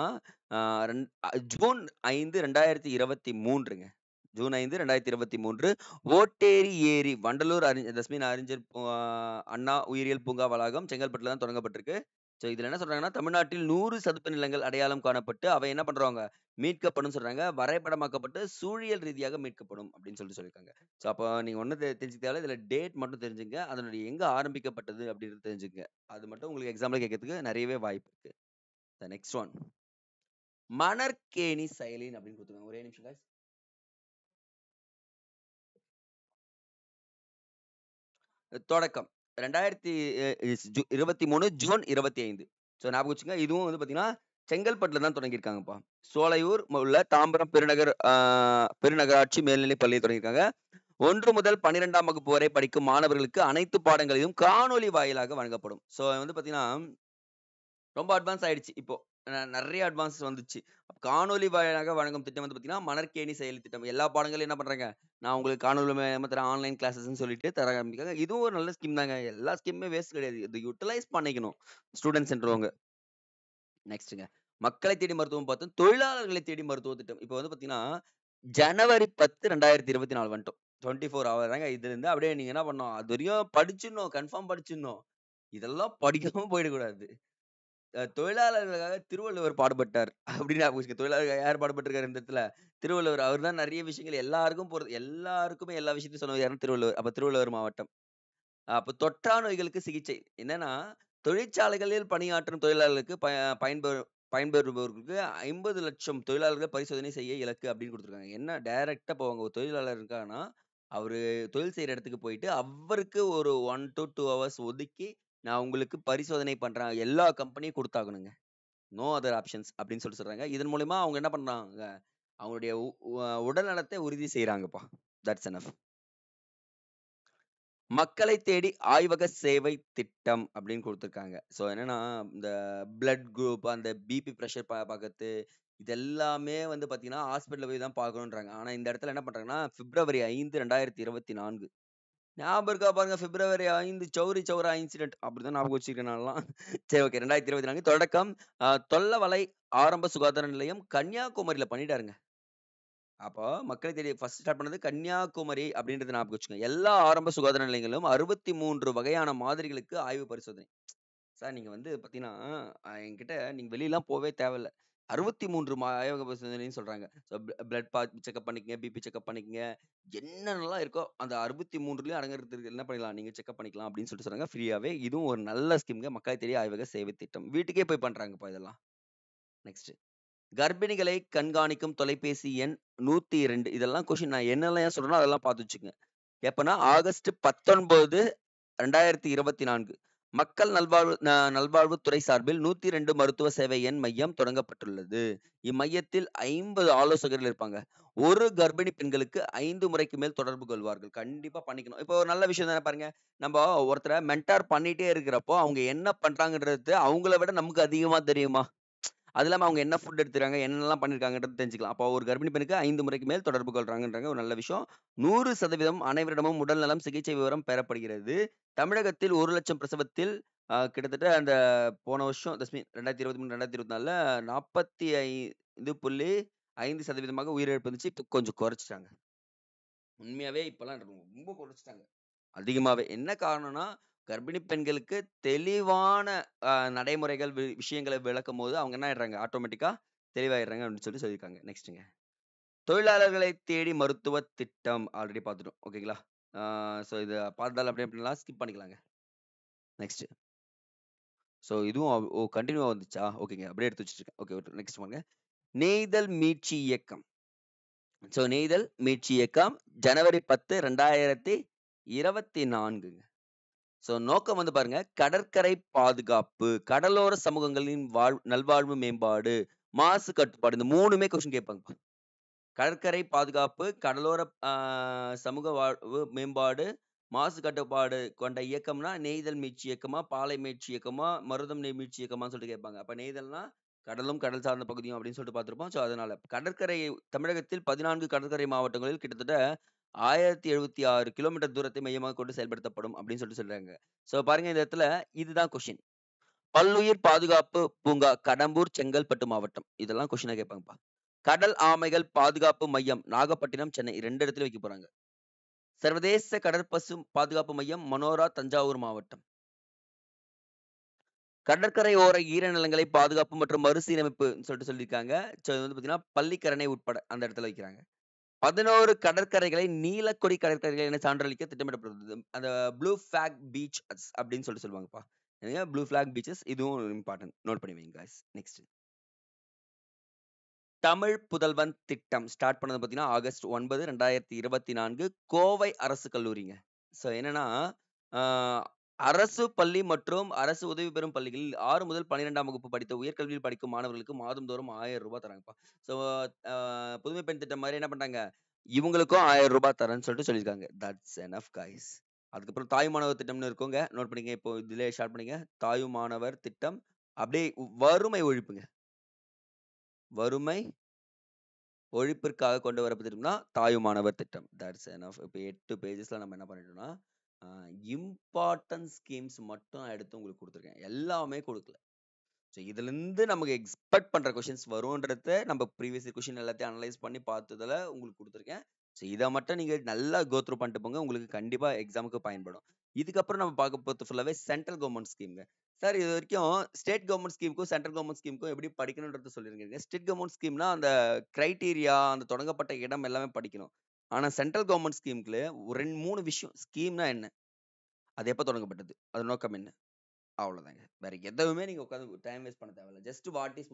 S1: அ ரெண் அ ஜூன் 5, 2023ங்க. ஜூன் 5, 2023 ஓட்டேரி ஏரி வண்டலூர் தஸ்மின் அறிஞர் அண்ணா உயிரியல் பூங்கா வளாகம் செங்கல்பட்டுல தான் தொடங்கப்பட்டிருக்கு. இதுல என்ன சொல்றாங்கன்னா, தமிழ்நாட்டில் 100 சதுப்பு நிலங்கள் அடையாளம் காணப்பட்டு, அவை என்ன பண்றாங்க? மீட்கப்படும்னு சொல்றாங்க. வரைபடமாக்கப்பட்டு சூழியல் ரீதியாக மீட்கப்படும் அப்படின்னு சொல்லியிருக்காங்க. அப்போ நீங்க ஒண்ணும் தெரிஞ்சுக்க தேவையில்ல. இதுல டேட் மட்டும் தெரிஞ்சுங்க. அதனுடைய எங்க ஆரம்பிக்கப்பட்டது அப்படின்றத தெரிஞ்சுக்கங்க. அது மட்டும் உங்களுக்கு எக்ஸாம்ல கேட்கறதுக்கு நெறையவே வாய்ப்பு இருக்கு. Next one. மணற்கேணி செயலின் அப்படின்னு குடுத்துருக்காங்க. ஒரே நிமிஷம் காய்ஸ். தொடக்கம். 2023 ஜூன் 25. ஞாபகம் வச்சுக்கங்க. இதுவும் வந்து பார்த்தீங்கன்னா, செங்கல்பட்டுல தான் தொடங்கியிருக்காங்கப்பா. சோலையூர் உள்ள தாம்பரம் பெருநகராட்சி மேல்நிலைப் பள்ளியில் தொடங்கியிருக்காங்க. 1 முதல் 12ஆம் வகுப்பு வரை படிக்கும் மாணவர்களுக்கு அனைத்து பாடங்களையும் காணொளி வாயிலாக வழங்கப்படும். வந்து பார்த்தீங்கன்னா, ரொம்ப அட்வான்ஸ் ஆயிடுச்சு இப்போ. நெறைய அட்வான்ஸ் வந்துச்சு. காணொளி வாயிலாக வழங்கும் திட்டம் வந்து பார்த்தீங்கன்னா, மணற்கேணி செயலி திட்டம். எல்லா பாடங்களையும் என்ன பண்றாங்க, நான் உங்களுக்கு காணொளி மூலியமா தரேன். ஆன்லைன் கிளாஸஸ்ன்னு சொல்லிட்டு தர ஆரம்பிக்கிறாங்க. இதுவும் ஒரு நல்ல ஸ்கீம் தாங்க. எல்லா ஸ்கீமுமே வேஸ்ட் கிடையாது. இத யுட்டிலைஸ் பண்ணிக்கணும். ஸ்டூடண்ட்ஸ்ன்றவங்க. நெக்ஸ்ட்ங்க. மக்களை தேடி மருத்துவம் பார்த்தோம். தொழிலாளர்களை தேடி மருத்துவ திட்டம். இப்போ வந்து பார்த்தீங்கன்னா, ஜனவரி 10, 2024 வந்துட்டோம். 24 ஹவர் தாங்க இதுலருந்து அப்படியே நீங்க என்ன பண்ணணும், அதுவரையும் படிச்சிடணும். கன்ஃபார்ம் படிச்சிடணும். இதெல்லாம் படிக்காம போயிடக்கூடாது. தொழிலாளர்களுக்காக திருவள்ளுவர் பாடுபட்டார் அப்படின்னு ஞாபகம் வச்சுக்கங்க. தொழிலாளர்கள் யார் பாடுபட்டிருக்காரு இந்த இடத்துல? திருவள்ளுவர். அவர் தான் நெறைய விஷயங்கள் எல்லாருக்கும் எல்லாருக்குமே எல்லா விஷயத்தையும் சொன்னவர் யாருன்னா திருவள்ளுவர். அப்ப திருவள்ளுவர் மாவட்டம். அப்ப தொற்றா நோய்களுக்கு சிகிச்சை. என்னன்னா, தொழிற்சாலைகளில் பணியாற்றும் தொழிலாளர்களுக்கு பயன்பெறுபவர்களுக்கு 50,00,000 தொழிலாளர்கள் பரிசோதனை செய்ய இலக்கு அப்படின்னு குடுத்துருக்காங்க. என்ன டைரக்ட்டா போவாங்க. ஒரு தொழிலாளர் இருக்காங்கன்னா, அவரு தொழில் செய்ற இடத்துக்கு போயிட்டு, அவருக்கு ஒரு 1 டூ 2 ஹவர்ஸ் ஒதுக்கி, நான் உங்களுக்கு பரிசோதனை பண்றேன். எல்லா கம்பெனியும் குடுத்தாகணுங்க. நோ அதர் ஆப்ஷன்ஸ் அப்படின்னு சொல்றாங்க. இதன் மூலியமா அவங்க என்ன பண்றாங்க? அவங்களுடைய உடல் நலத்தை உறுதி செய்றாங்கப்பா. That's enough. மக்களை தேடி ஆய்வக சேவை திட்டம் அப்படின்னு குடுத்துருக்காங்க. என்னன்னா, இந்த பிளட் குரூப், அந்த பிபி, பிரஷர் பாக்கறது, இது எல்லாமே வந்து பாத்தீங்கன்னா, ஹாஸ்பிட்டல்ல போய் தான் பாக்கணுன்றாங்க. ஆனா இந்த இடத்துல என்ன பண்றாங்கன்னா, பிப்ரவரி 5, 2024 ஞாபகம் இருக்கா பாருங்க. பிப்ரவரி 5 சௌரி சௌரா இன்சிடென்ட். அப்படிதான் ஞாபகம் வச்சிருக்கேன் நான்லாம். சரி ஓகே. 2024 தொடக்கம். தொல்லவலை ஆரம்ப சுகாதார நிலையம் கன்னியாகுமரியில பண்ணிட்டாருங்க. அப்போ மக்களை தேடி ஃபர்ஸ்ட் ஸ்டார்ட் பண்ணது கன்னியாகுமரி அப்படின்றத ஞாபகம் வச்சுக்கோங்க. எல்லா ஆரம்ப சுகாதார நிலையங்களிலும் 63 வகையான மாதிரிகளுக்கு ஆய்வு பரிசோதனை. சார் நீங்க வந்து பார்த்தீங்கன்னா, என்கிட்ட நீங்க வெளியலாம் போவே தேவையில்ல. 63 ஆய்வக பரிசோதனைன்னு சொல்றாங்க. பிளட் செக்கப் பண்ணிக்கங்க, பிபி செக்கப் பண்ணிக்கங்க. என்னென்னலாம் இருக்கோ அந்த 63லயும் அடங்குறதுக்கு என்ன பண்ணிக்கலாம், நீங்க செக்கப் பண்ணிக்கலாம் அப்படின்னு சொல்லிட்டு சொல்றாங்க ஃப்ரீயாவே. இதுவும் ஒரு நல்ல ஸ்கீம்ங்க. மக்களை தேடி ஆய்வக சேவை திட்டம். வீட்டுக்கே போய் பண்றாங்கப்பா இதெல்லாம். நெக்ஸ்ட். கர்ப்பிணிகளை கண்காணிக்கும் தொலைபேசி எண் 102 இதெல்லாம் கொஸ்டின் நான் என்னெல்லாம் சொல்றேனோ அதெல்லாம் பார்த்து வச்சுக்கங்க. எப்பன்னா ஆகஸ்ட் 19, 2024 மக்கள் நல்வாழ்வுத்துறை சார்பில் 102 மருத்துவ சேவை எண் மையம் தொடங்கப்பட்டுள்ளது. இம்மையத்தில் 50 ஆலோசகர்கள் இருப்பாங்க. ஒரு கர்ப்பிணி பெண்களுக்கு 5 முறைக்கு மேல் தொடர்பு கொள்வார்கள். கண்டிப்பா பண்ணிக்கணும். இப்போ ஒரு நல்ல விஷயம் தானே பாருங்க. நம்ம ஒருத்தர மென்டார் பண்ணிட்டே இருக்கிறப்போ, அவங்க என்ன பண்றாங்கன்றது அவங்கள விட நமக்கு அதிகமா தெரியுமா? அது இல்லாம அவங்க என்ன ஃபுட் எடுத்துக்கிறாங்க, என்னெல்லாம் பண்ணியிருக்காங்கன்றது தெரிஞ்சுக்கலாம். அப்போ ஒரு கர்ப்பிணி பெண்ணுக்கு 5 முறைக்கு மேல் தொடர்பு கொள்றாங்கன்றாங்க ஒரு நல்ல விஷயம். 100% அனைவரிடமும் உடல் நலம் சிகிச்சை விவரம் பெறப்படுகிறது. தமிழகத்தில் 1,00,000 பிரசவத்தில் கிட்டத்தட்ட அந்த போன வருஷம் தட்ஸ் மீன் 2023, 2024ல 45.5% உயிரிழப்பு இருந்துச்சு. இப்ப கொஞ்சம் குறைச்சுட்டாங்க. உண்மையாவே இப்பலாம் ரொம்ப குறைச்சுட்டாங்க. அதிகமாவே. என்ன காரணம்னா, கர்ப்பிணி பெண்களுக்கு தெளிவான நடைமுறைகள், விஷயங்கள விளக்கும்போது, அவங்க என்ன ஆயிடுறாங்க, ஆட்டோமேட்டிக்கா தெளிவாயிடுறாங்க அப்படின்னு சொல்லியிருக்காங்க. நெக்ஸ்ட்டுங்க. தொழிலாளர்களை தேடி மருத்துவ திட்டம் ஆல்ரெடி பார்த்துட்டோம். ஓகேங்களா? ஆ ஸோ இத பார்த்தாலும் அப்படியே அப்படிலாம் ஸ்கிப் பண்ணிக்கலாங்க. நெக்ஸ்ட். ஸோ இதுவும் கன்டின்யூவா வந்துச்சா? ஓகேங்க. அப்படியே எடுத்து வச்சுட்டுருக்கேன். ஓகே. நெக்ஸ்ட் வாங்க. நெய்தல் மீட்சி இயக்கம். ஸோ நெய்தல் மீட்சி இயக்கம் ஜனவரி 10, 2024ங்க. ஸோ நோக்கம் வந்து பாருங்க, கடற்கரை பாதுகாப்பு, கடலோர சமூகங்களின் நல்வாழ்வு மேம்பாடு, மாசு கட்டுப்பாடு. இந்த 3மே கொஸ்டின் கேட்பாங்கப்பா. கடற்கரை பாதுகாப்பு, கடலோர சமூக வாழ்வு மேம்பாடு, மாசு கட்டுப்பாடு கொண்ட இயக்கம்னா, நெய்தல் மீட்சி இயக்கமா, பாலை மீட்சி இயக்கமா, மருதம் நெய் மீட்சி இயக்கமான்னு சொல்லிட்டு கேட்பாங்க. அப்ப நெய்தல்னா கடலும், கடல் சார்ந்த பகுதியும் அப்படின்னு சொல்லிட்டு பார்த்திருப்போம். ஸோ அதனால கடற்கரை தமிழகத்தில் 14 கடற்கரை மாவட்டங்களில் கிட்டத்தட்ட 1076 கிலோமீட்டர் தூரத்தை மையமாகக் கொண்டு செயல்படுத்தப்படும் அப்படின்னு சொல்றாங்க. ஸோ பாருங்க இந்த இடத்துல இதுதான் கொஸ்டின். பல்லுயிர் பாதுகாப்பு பூங்கா கடம்பூர், செங்கல்பட்டு மாவட்டம். இதெல்லாம் கொஸ்டினா கேட்பாங்கப்பா. கடல் ஆமைகள் பாதுகாப்பு மையம் நாகப்பட்டினம், சென்னை 2 இடத்துல வைக்க போறாங்க. சர்வதேச கடற்பசு பாதுகாப்பு மையம் மனோரா, தஞ்சாவூர் மாவட்டம். கடற்கரை ஓர ஈரநிலங்களை பாதுகாப்பு மற்றும் மறுசீரமைப்பு சொல்லிட்டு சொல்லியிருக்காங்க. ஸோ இது வந்து பார்த்தீங்கன்னா, பள்ளிக்கரணை உட்பட அந்த இடத்துல வைக்கிறாங்க. 11 கடற்கரைகளை நீலக்கொடி கடற்கரைகள் என சான்றளிக்க திட்டமிடப்படுகிறது. அந்த ப்ளூ ஃபிளாக் பீச்சஸ் அப்படின்னு சொல்லிட்டு சொல்லுவாங்கப்பா. என்னங்க ப்ளூ ஃபிளாக் பீச்சஸ் இதுவும் இம்பார்ட்டன்ட். நோட் பண்ணி வைங்க காய்ஸ். நெக்ஸ்ட். தமிழ் புதல்வன் திட்டம் ஸ்டார்ட் பண்ணது பார்த்தீங்கன்னா, ஆகஸ்ட் 9, 2024 கோவை அரசு கல்லூரிங்க. ஸோ என்னன்னா, ஆ அரசு பள்ளி மற்றும் அரசு உதவி பெறும் பள்ளிகளில் 6 முதல் 12ஆம் வகுப்பு படித்த உயர்கல்வியில் படிக்கும் மாணவர்களுக்கு மாதம்தோறும் ரூ. 1000 தராங்கப்பா. ஸோ அ புதுமை பெண் திட்டம் மாரி என்ன பண்றாங்க, இவங்களுக்கும் ரூ. 1000 தரேன்னு சொல்லிட்டு சொல்லியிருக்காங்க. That's enough guys. அதுக்கப்புறம் தாய் மாணவர் திட்டம்னு இருக்குங்க. நோட் பண்ணிக்கங்க. இப்போ இதிலேயே ஸ்டார்ட் பண்ணிங்க. தாய் மாணவர் திட்டம். அப்படியே வறுமை ஒழிப்புங்க. வறுமை ஒழிப்பிற்காக கொண்டு வரப்பட்டிருக்கும்னா, தாயுமானவர் திட்டம். That's enough. இப்ப 8 பேஜஸ்ல நம்ம என்ன பண்ணிட்டோம்னா, அ இம்பார்ட்டன்ட் ஸ்கீம்ஸ் மட்டும் நான் எடுத்து உங்களுக்கு குடுத்துருக்கேன். எல்லாமே குடுக்கல. ஸோ இதுலருந்து நமக்கு எக்ஸ்பெக்ட் பண்ற கொஸ்டின்ஸ் வரும்ன்றத நம்ம ப்ரீவியஸ் கொஸ்டின் எல்லாத்தையும் அனலைஸ் பண்ணி பார்த்ததுல உங்களுக்கு குடுத்துருக்கேன். ஸோ இத மட்டும் நீங்க நல்லா கோ த்ரூ பண்ணிட்டு போங்க. உங்களுக்கு கண்டிப்பா எக்ஸாம்க்கு பயன்படும். இதுக்கப்புறம் நம்ம பார்க்க போறது ஃபுல்லாவே சென்ட்ரல் கவர்ன்மெண்ட் ஸ்கீம்ங்க. சார் இதுவரைக்கும் ஸ்டேட் கவர்ன்மெண்ட் ஸ்கீம்க்கும், சென்ட்ரல் கவர்ன்மெண்ட் ஸ்கீம்க்கும் எப்படி படிக்கணும்ன்றத சொல்லிருக்கீங்க. ஸ்டேட் கவர்ன்மெண்ட் ஸ்கீம்னா அந்த கிரைட்டீரியா, அந்த தொடங்கப்பட்ட இடம் எல்லாமே படிக்கணும். ஆனா சென்ட்ரல் கவர்ன்மெண்ட் ஸ்கீம்க்குல ஒரு 3 விஷயம். ஸ்கீம்னா என்ன? அது எப்ப தொடங்கப்பட்டது? அதன் நோக்கம் என்ன? அவ்வளோதாங்க. வேற எதுவுமே நீங்க உட்கார்ந்து டைம் வேஸ்ட் பண்ண தேவையில்ல. ஜஸ்ட் வாட் இஸ்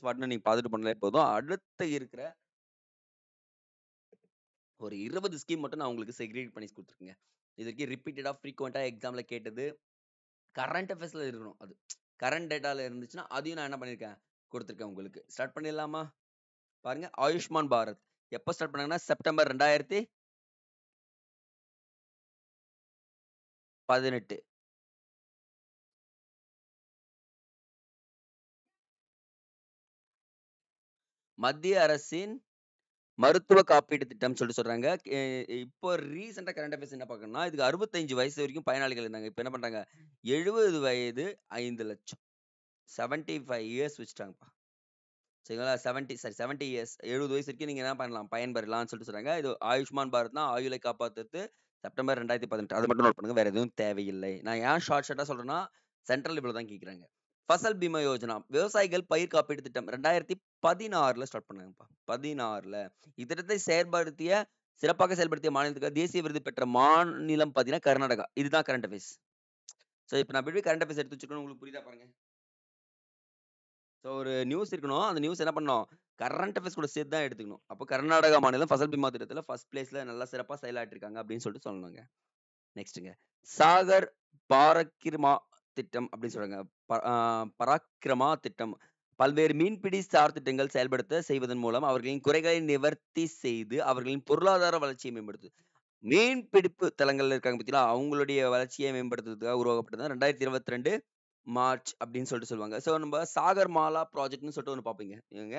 S1: வாட்ன்னு நீங்க பார்த்துட்டு பண்ணாலே போதும். அடுத்து இருக்கிற ஒரு 20 ஸ்கீம் மட்டும் நான் உங்களுக்கு செக்ரிகேட் பண்ணி குடுத்துருக்கேங்க. இதுவரைக்கும் ரிப்பீட்டடா ஃப்ரீக்வென்ட்டா எக்ஸாம்ல கேட்டது, கரண்ட் அஃபேர்ஸ்ல இருக்கணும் அது. கரண்ட் டேட்டால இருந்துச்சுன்னா, அதையும் நான் என்ன பண்ணியிருக்கேன், குடுத்துருக்கேன் உங்களுக்கு. ஸ்டார்ட் பண்ணிடலாமா? பாருங்க, ஆயுஷ்மான் பாரத். எப்ப ஸ்டார்ட் பண்ணாங்கன்னா, செப்டம்பர் 2018. மத்திய அரசின் மருத்துவ காப்பீட்டு திட்டம் சொல்லிட்டு சொல்றாங்க. இப்போ ரீசென்ட்டா கரண்ட் அஃபேர்ஸ் என்ன பார்க்கணும்னா, இதுக்கு 65 வயசு வரைக்கும் பயனாளிகள் இருந்தாங்க. இப்ப என்ன பண்றாங்க, 70 வயது 5,00,000. 75 இயர்ஸ் வச்சுட்டாங்கப்பா. சரிங்களா? 70 இயர்ஸ் 70 வயசு வரைக்கும் நீங்க என்ன பண்ணலாம், பயன்பெறலாம்னு சொல்லிட்டு சொல்றாங்க. இது ஆயுஷ்மான் பாரத்னா ஆயுளை காப்பாத்துறது செப்டம்பர் 2018. அது மட்டும் நோட் பண்ணுங்க. வேற எதுவும் தேவையில்லை. நான் ஏன் ஷார்ட்டா சொல்றேன்னா, சென்ட்ரல் இவ்வளவு தான் கேட்குறாங்க. ஃபசல் பீமா யோஜனா விவசாயிகள் பயிர் காப்பீட்டு திட்டம் 2016ல ஸ்டார்ட் பண்ணாங்கப்பா. 16ல இத்திட்டத்தை சிறப்பாக செயல்படுத்திய மாநிலத்துக்கு தேசிய விருது பெற்ற மாநிலம் பார்த்தீங்கன்னா கர்நாடகா. இதுதான் கரண்ட் அஃபேர்ஸ். சோ இப்ப நான் எப்படி கரண்ட் அஃபேர்ஸ் எடுத்து வச்சிருக்கேன்னு உங்களுக்கு புரியுதா பாருங்க. ஸோ ஒரு நியூஸ் இருக்கணும். அந்த நியூஸ் என்ன பண்ணணும்? கரண்ட் அஃபேர்ஸ் கூட சேர்த்து தான் எடுத்துக்கணும். அப்போ கர்நாடகா மாநிலம் ஃபசல் பீமா திட்டத்துல ஃபர்ஸ்ட் பிளேஸ்ல நல்லா சிறப்பா செயலாற்றிருக்காங்க அப்படின்னு சொல்லிட்டு சொல்லணுங்க. நெக்ஸ்ட்ங்க. சாகர் பாரக்கிரமா திட்டம் அப்படின்னு சொல்றாங்க. ப ஆ பராக்கிரமா திட்டம். பல்வேறு மீன்பிடி சார் திட்டங்கள் செயல்படுத்த செய்வதன் மூலம் அவர்களின் குறைகளை நிவர்த்தி செய்து, அவர்களின் பொருளாதார வளர்ச்சியை மேம்படுத்துது. மீன் பிடிப்பு தலங்கள்ல இருக்காங்க பார்த்தீங்களா? அவங்களுடைய வளர்ச்சியை மேம்படுத்துறதுக்காக உருவாக்கப்பட்டது தான் 2022 மார்ச் அப்படின்னு சொல்லிட்டு சொல்லுவாங்க. ஸோ நம்ம சாகர்மாலா ப்ராஜெக்ட்னு சொல்லிட்டு ஒண்ணு பார்ப்பீங்க. இவங்க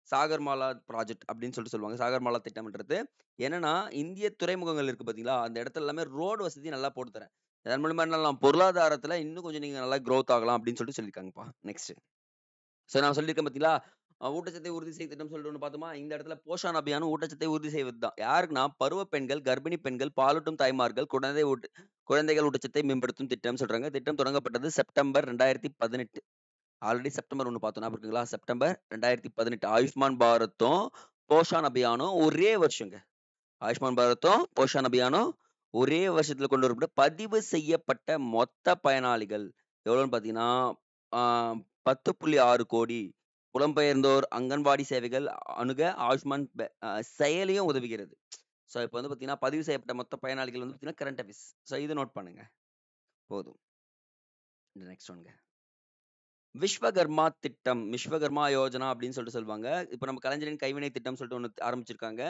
S1: சாகர்மாலா ப்ராஜெக்ட் அப்படின்னு சொல்லிட்டு சொல்லுவாங்க. சாகர்மாலா திட்டம்ன்றது என்னன்னா, இந்திய துறைமுகங்கள் இருக்கு பார்த்தீங்களா, அந்த இடத்துல எல்லாமே ரோடு வசதி நல்லா போட்டு தரேன். அதன் மூலியமா என்னலாம் பொருளாதாரத்துல இன்னும் கொஞ்சம் நீங்க நல்லா குரோத் ஆகலாம் அப்படின்னு சொல்லிட்டு சொல்லியிருக்காங்கப்பா. நெக்ஸ்ட். ஸோ நான் சொல்லியிருக்கேன் பார்த்தீங்களா, ஊட்டச்சத்தை உறுதி செய் திட்டம் சொல்லிட்டு ஒண்ணு பார்த்தோமா, இந்த இடத்துல போஷான் அபியானும் ஊட்டச்சத்தை உறுதி செய்வது தான். யாருக்குன்னா, பருவ பெண்கள், கர்ப்பிணி பெண்கள், பாலூட்டும் தாய்மார்கள், குழந்தைகள் ஊட்டச்சத்தை மேம்படுத்தும் திட்டம் சொல்றாங்க. திட்டம் தொடங்கப்பட்டது செப்டம்பர் 2018. ஆல்ரெடி செப்டம்பர் 1 பார்த்தோம். ஞாபகம் இருக்குங்களா? செப்டம்பர் 2018 ஆயுஷ்மான் பாரத்தும், போஷான் அபியானும் ஒரே வருஷங்க. ஆயுஷ்மான் பாரத்தும், போஷான் அபியானும் ஒரே வருஷத்துல கொண்டு வரப்பட்ட பதிவு செய்யப்பட்ட மொத்த பயனாளிகள் எவ்வளோன்னு பார்த்தீங்கன்னா, ஆ 10.6 கோடி. புலம்பெயர்ந்தோர் அங்கன்வாடி சேவைகள் அணுக ஆயுஷ்மான் செயலியும் உதவுகிறது. ஸோ இப்ப வந்து பார்த்தீங்கன்னா, பதிவு செய்யப்பட்ட மொத்த பயனாளிகள் வந்து பார்த்தீங்கன்னா, கரண்ட் அஃபேர்ஸ். ஸோ இத நோட் பண்ணுங்க. போதும். நெக்ஸ்ட் ஒன்ங்க. விஸ்வகர்மா திட்டம், விஸ்வகர்மா யோஜனா அப்படின்னு சொல்லிட்டு சொல்லுவாங்க. இப்ப நம்ம கலைஞரின் கைவினை திட்டம் சொல்லிட்டு ஒண்ணு ஆரம்பிச்சிருக்காங்க.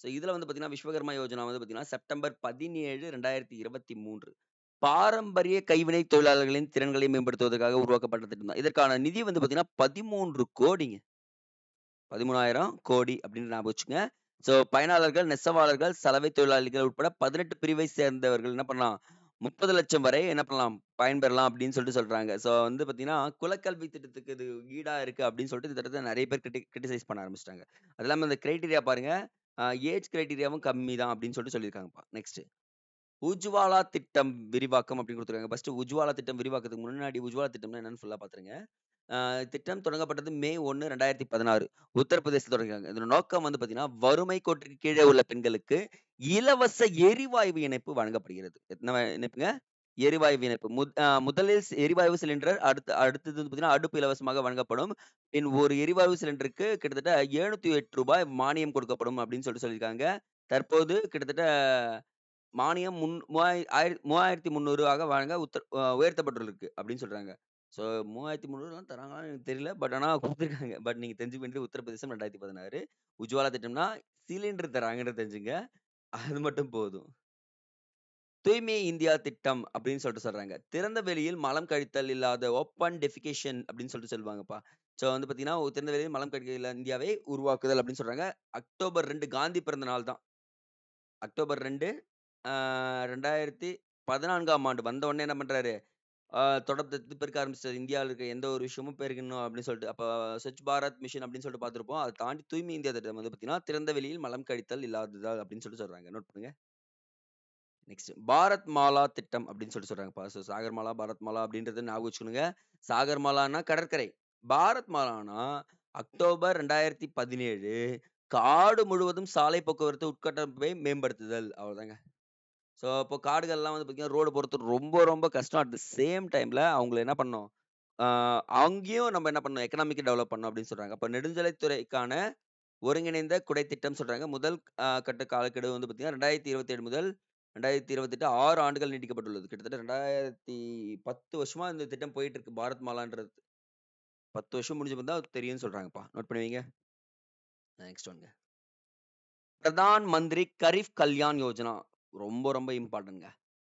S1: ஸோ இதுல வந்து பார்த்தீங்கன்னா, விஸ்வகர்மா யோஜனா வந்து பார்த்தீங்கன்னா, செப்டம்பர் 17, 2023 பாரம்பரிய கைவினை தொழிலாளர்களின் திறன்களை மேம்படுத்துவதற்காக உருவாக்கப்பட்ட திட்டம் தான். இதற்கான நிதி வந்து பார்த்தீங்கன்னா, 13 கோடிங்க. 13,000 கோடி அப்படின்னு ஞாபகம் வச்சுக்கங்க. ஸோ பயனாளர்கள், நெசவாளர்கள், சலவை தொழிலாளிகள் உட்பட 18 பிரிவை சேர்ந்தவர்கள் என்ன பண்ணலாம்? 30,00,000 வரை என்ன பண்ணலாம்? பயன்பெறலாம் அப்படின்னு சொல்லிட்டு சொல்றாங்க. ஸோ வந்து பார்த்தீங்கன்னா, குலக்கல்வி திட்டத்துக்கு இது ஈடா இருக்கு அப்படின்னு சொல்லிட்டு இந்த திட்டத்த நெறைய பேர் கிரிட்டிசைஸ் பண்ண ஆரம்பிச்சுட்டாங்க. அது இல்லாம இந்த கிரைட்டீரியா பாருங்க. ஏஜ் கிரைட்டீரியாவும் கம்மி தான் அப்படின்னு சொல்லிட்டு சொல்லியிருக்காங்கப்பா. நெக்ஸ்ட். உஜ்வாலா திட்டம் விரிவாக்கம் அப்படின்னு குடுத்துருக்காங்க. ஃபர்ஸ்ட் உஜ்வாலா திட்டம் விரிவாக்கத்துக்கு முன்னாடி உஜ்வாலா திட்டம்னா என்னன்னு ஃபுல்லா பாத்துருங்க. திட்டம் தொடங்கப்பட்டது மே 1, 2016 உத்தரப்பிரதேசத்துல தொடங்கினாங்க. இதோட நோக்கம் வந்து பார்த்தீங்கன்னா, வறுமை கோட்டிற்கு கீழே உள்ள பெண்களுக்கு இலவச எரிவாயு இணைப்பு வழங்கப்படுகிறது. என்ன இணைப்புங்க? எரிவாயு இணைப்பு. முதலில் எரிவாயு சிலிண்டர் அடுத்தது வந்து பார்த்தீங்கன்னா, அடுப்பு இலவசமாக வழங்கப்படும். பின் ஒரு எரிவாயு சிலிண்டருக்கு கிட்டத்தட்ட ரூ. 708 மானியம் கொடுக்கப்படும் அப்படின்னு சொல்லிட்டு சொல்லியிருக்காங்க. தற்போது கிட்டத்தட்ட மானியம் 3300 ஆக வழங்க உயர்த்தப்பட்டுள்ளது அப்படின்னு சொல்றாங்க. ஸோ 3300லாம் தராங்களான்னு எனக்கு தெரியல. பட் ஆனா குடுத்துருக்காங்க. பட் நீங்க தெரிஞ்சுக்க வேண்டியது உத்தரப்பிரதேசம் 2016 உஜ்வாலா திட்டம்னா சிலிண்டர் தராங்கன்னு தெரிஞ்சுங்க. அது மட்டும் போதும். தூய்மை இந்தியா திட்டம் அப்படின்னு சொல்லிட்டு சொல்றாங்க. திறந்த வெளியில் மலம் கழித்தல் இல்லாத ஓப்பன் டெஃபிகேஷன் அப்படின்னு சொல்லிட்டு சொல்லுவாங்கப்பா. ஸோ வந்து பார்த்தீங்கன்னா, திறந்த வெளியில் மலம் கழித்தல் இல்லா இந்தியாவை உருவாக்குதல் அப்படின்னு சொல்றாங்க. அக்டோபர் 2 காந்தி பிறந்த நாள் தான். அக்டோபர் 2 ஆ 2014ஆம் ஆண்டு வந்த உடனே என்ன பண்றாரு? தொடர்ந்து பெருக்க ஆரம்பிச்சுட்டாரு. இந்தியாவுல இருக்க எந்த ஒரு விஷயமும் பெருகணும் அப்படின்னு சொல்லிட்டு. அப்ப ஸ்வச் பாரத் மிஷன் அப்படின்னு சொல்லிட்டு பார்த்திருப்போம். அத தாண்டி தூய்மை இந்தியா திட்டம் வந்து பார்த்தீங்கன்னா, திறந்த வெளியில் மலம் கழித்தல் இல்லாததால் அப்படின்னு சொல்லிட்டு சொல்றாங்க. நோட் பண்ணுங்க. நெக்ஸ்ட் பாரத் மாலா திட்டம் அப்படின்னு சொல்லிட்டு சொல்றாங்கப்பா. ஸோ சாகர் மாலா, பாரத் மாலா அப்படின்றத ஞாபகம் வச்சுக்கணுங்க. சாகர் மாலான்னா கடற்கரை. பாரத் மாலான்னா அக்டோபர் 2017 காடு முழுவதும் சாலை போக்குவரத்து உட்கட்டமைப்பை மேம்படுத்துதல். அவ்வளோதாங்க. ஸோ, அப்போ காடுகள்லாம் வந்து பார்த்தீங்கன்னா, ரோடு போறது ரொம்ப, ரொம்ப கஷ்டம். அட் த சேம் டைம்ல அவங்கள என்ன பண்ணணும்? ஆ அங்கேயும் நம்ம என்ன பண்ணணும்? எக்கனாமிக்க டெவலப் பண்ணணும் அப்படின்னு சொல்றாங்க. அப்ப நெடுஞ்சாலைத்துறைக்கான ஒருங்கிணைந்த குடை திட்டம் சொல்றாங்க. முதல் கட்ட காலக்கெடு வந்து பார்த்தீங்கன்னா, 2027 முதல் 2028 6 ஆண்டுகள் நீட்டிக்கப்பட்டுள்ளது. கிட்டத்தட்ட 2010 வருஷமா இந்த திட்டம் போயிட்டு இருக்கு. பாரத் மாலான்றது. 10 வருஷம் முடிஞ்ச பிறகு தான் தெரியும்னு சொல்றாங்கப்பா. நோட் பண்ணி வைங்க. நெக்ஸ்ட் ஒன்ங்க. பிரதான் மந்திரி கரீஃப் கல்யாண் யோஜனா. ரொம்ப, ரொம்ப இம்பார்ட்டன்ட்ங்க.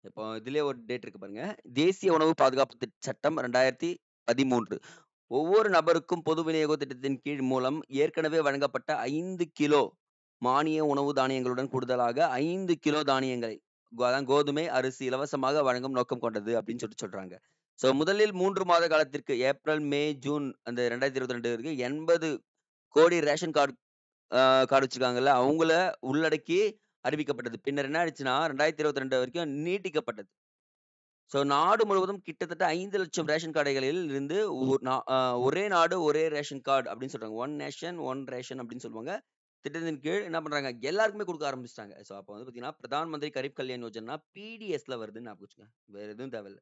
S1: இப்போ இதுலயே ஒரு டேட் இருக்கு பாருங்க. தேசிய உணவு பாதுகாப்பு சட்டம் 2013. ஒவ்வொரு நபருக்கும் பொது விநியோக திட்டத்தின் கீழ் மூலம் ஏற்கனவே வழங்கப்பட்ட 5 கிலோ மானிய உணவு தானியங்களுடன் கூடுதலாக 5 கிலோ தானியங்களை அதான் கோதுமை, அரிசி இலவசமாக வழங்கும் நோக்கம் கொண்டது அப்படின்னு சொல்றாங்க. ஸோ முதலில் 3 மாத காலத்திற்கு ஏப்ரல், மே, ஜூன் அந்த 2022 வரைக்கும் 80 கோடி ரேஷன் கார்டு வச்சிருக்காங்கல்ல, அவங்கள உள்ளடக்கி அறிவிக்கப்பட்டது. பின்னர் என்ன ஆயிடுச்சுன்னா, 2022 வரைக்கும் நீட்டிக்கப்பட்டது. ஸோ நாடு முழுவதும் கிட்டத்தட்ட 5,00,000 ரேஷன் கடைகளில் இருந்து ஒ நா அ ஒரே நாடு, ஒரே ரேஷன் கார்டு அப்படின்னு சொல்றாங்க. ஒன் நேஷன், ஒன் ரேஷன் அப்படின்னு சொல்லுவாங்க. திட்டத்தின் கீழ் என்ன பண்றாங்க, எல்லாருக்குமே குடுக்க ஆரம்பிச்சுட்டாங்க. ஸோ அப்ப வந்து பார்த்தீங்கன்னா, பிரதான் மந்திரி கரீப் கல்யாண் யோஜனா பிடிஎஸ்ல வருதுன்னு ஞாபகம் வச்சுக்கங்க. வேற எதுவும் தேவையில்ல.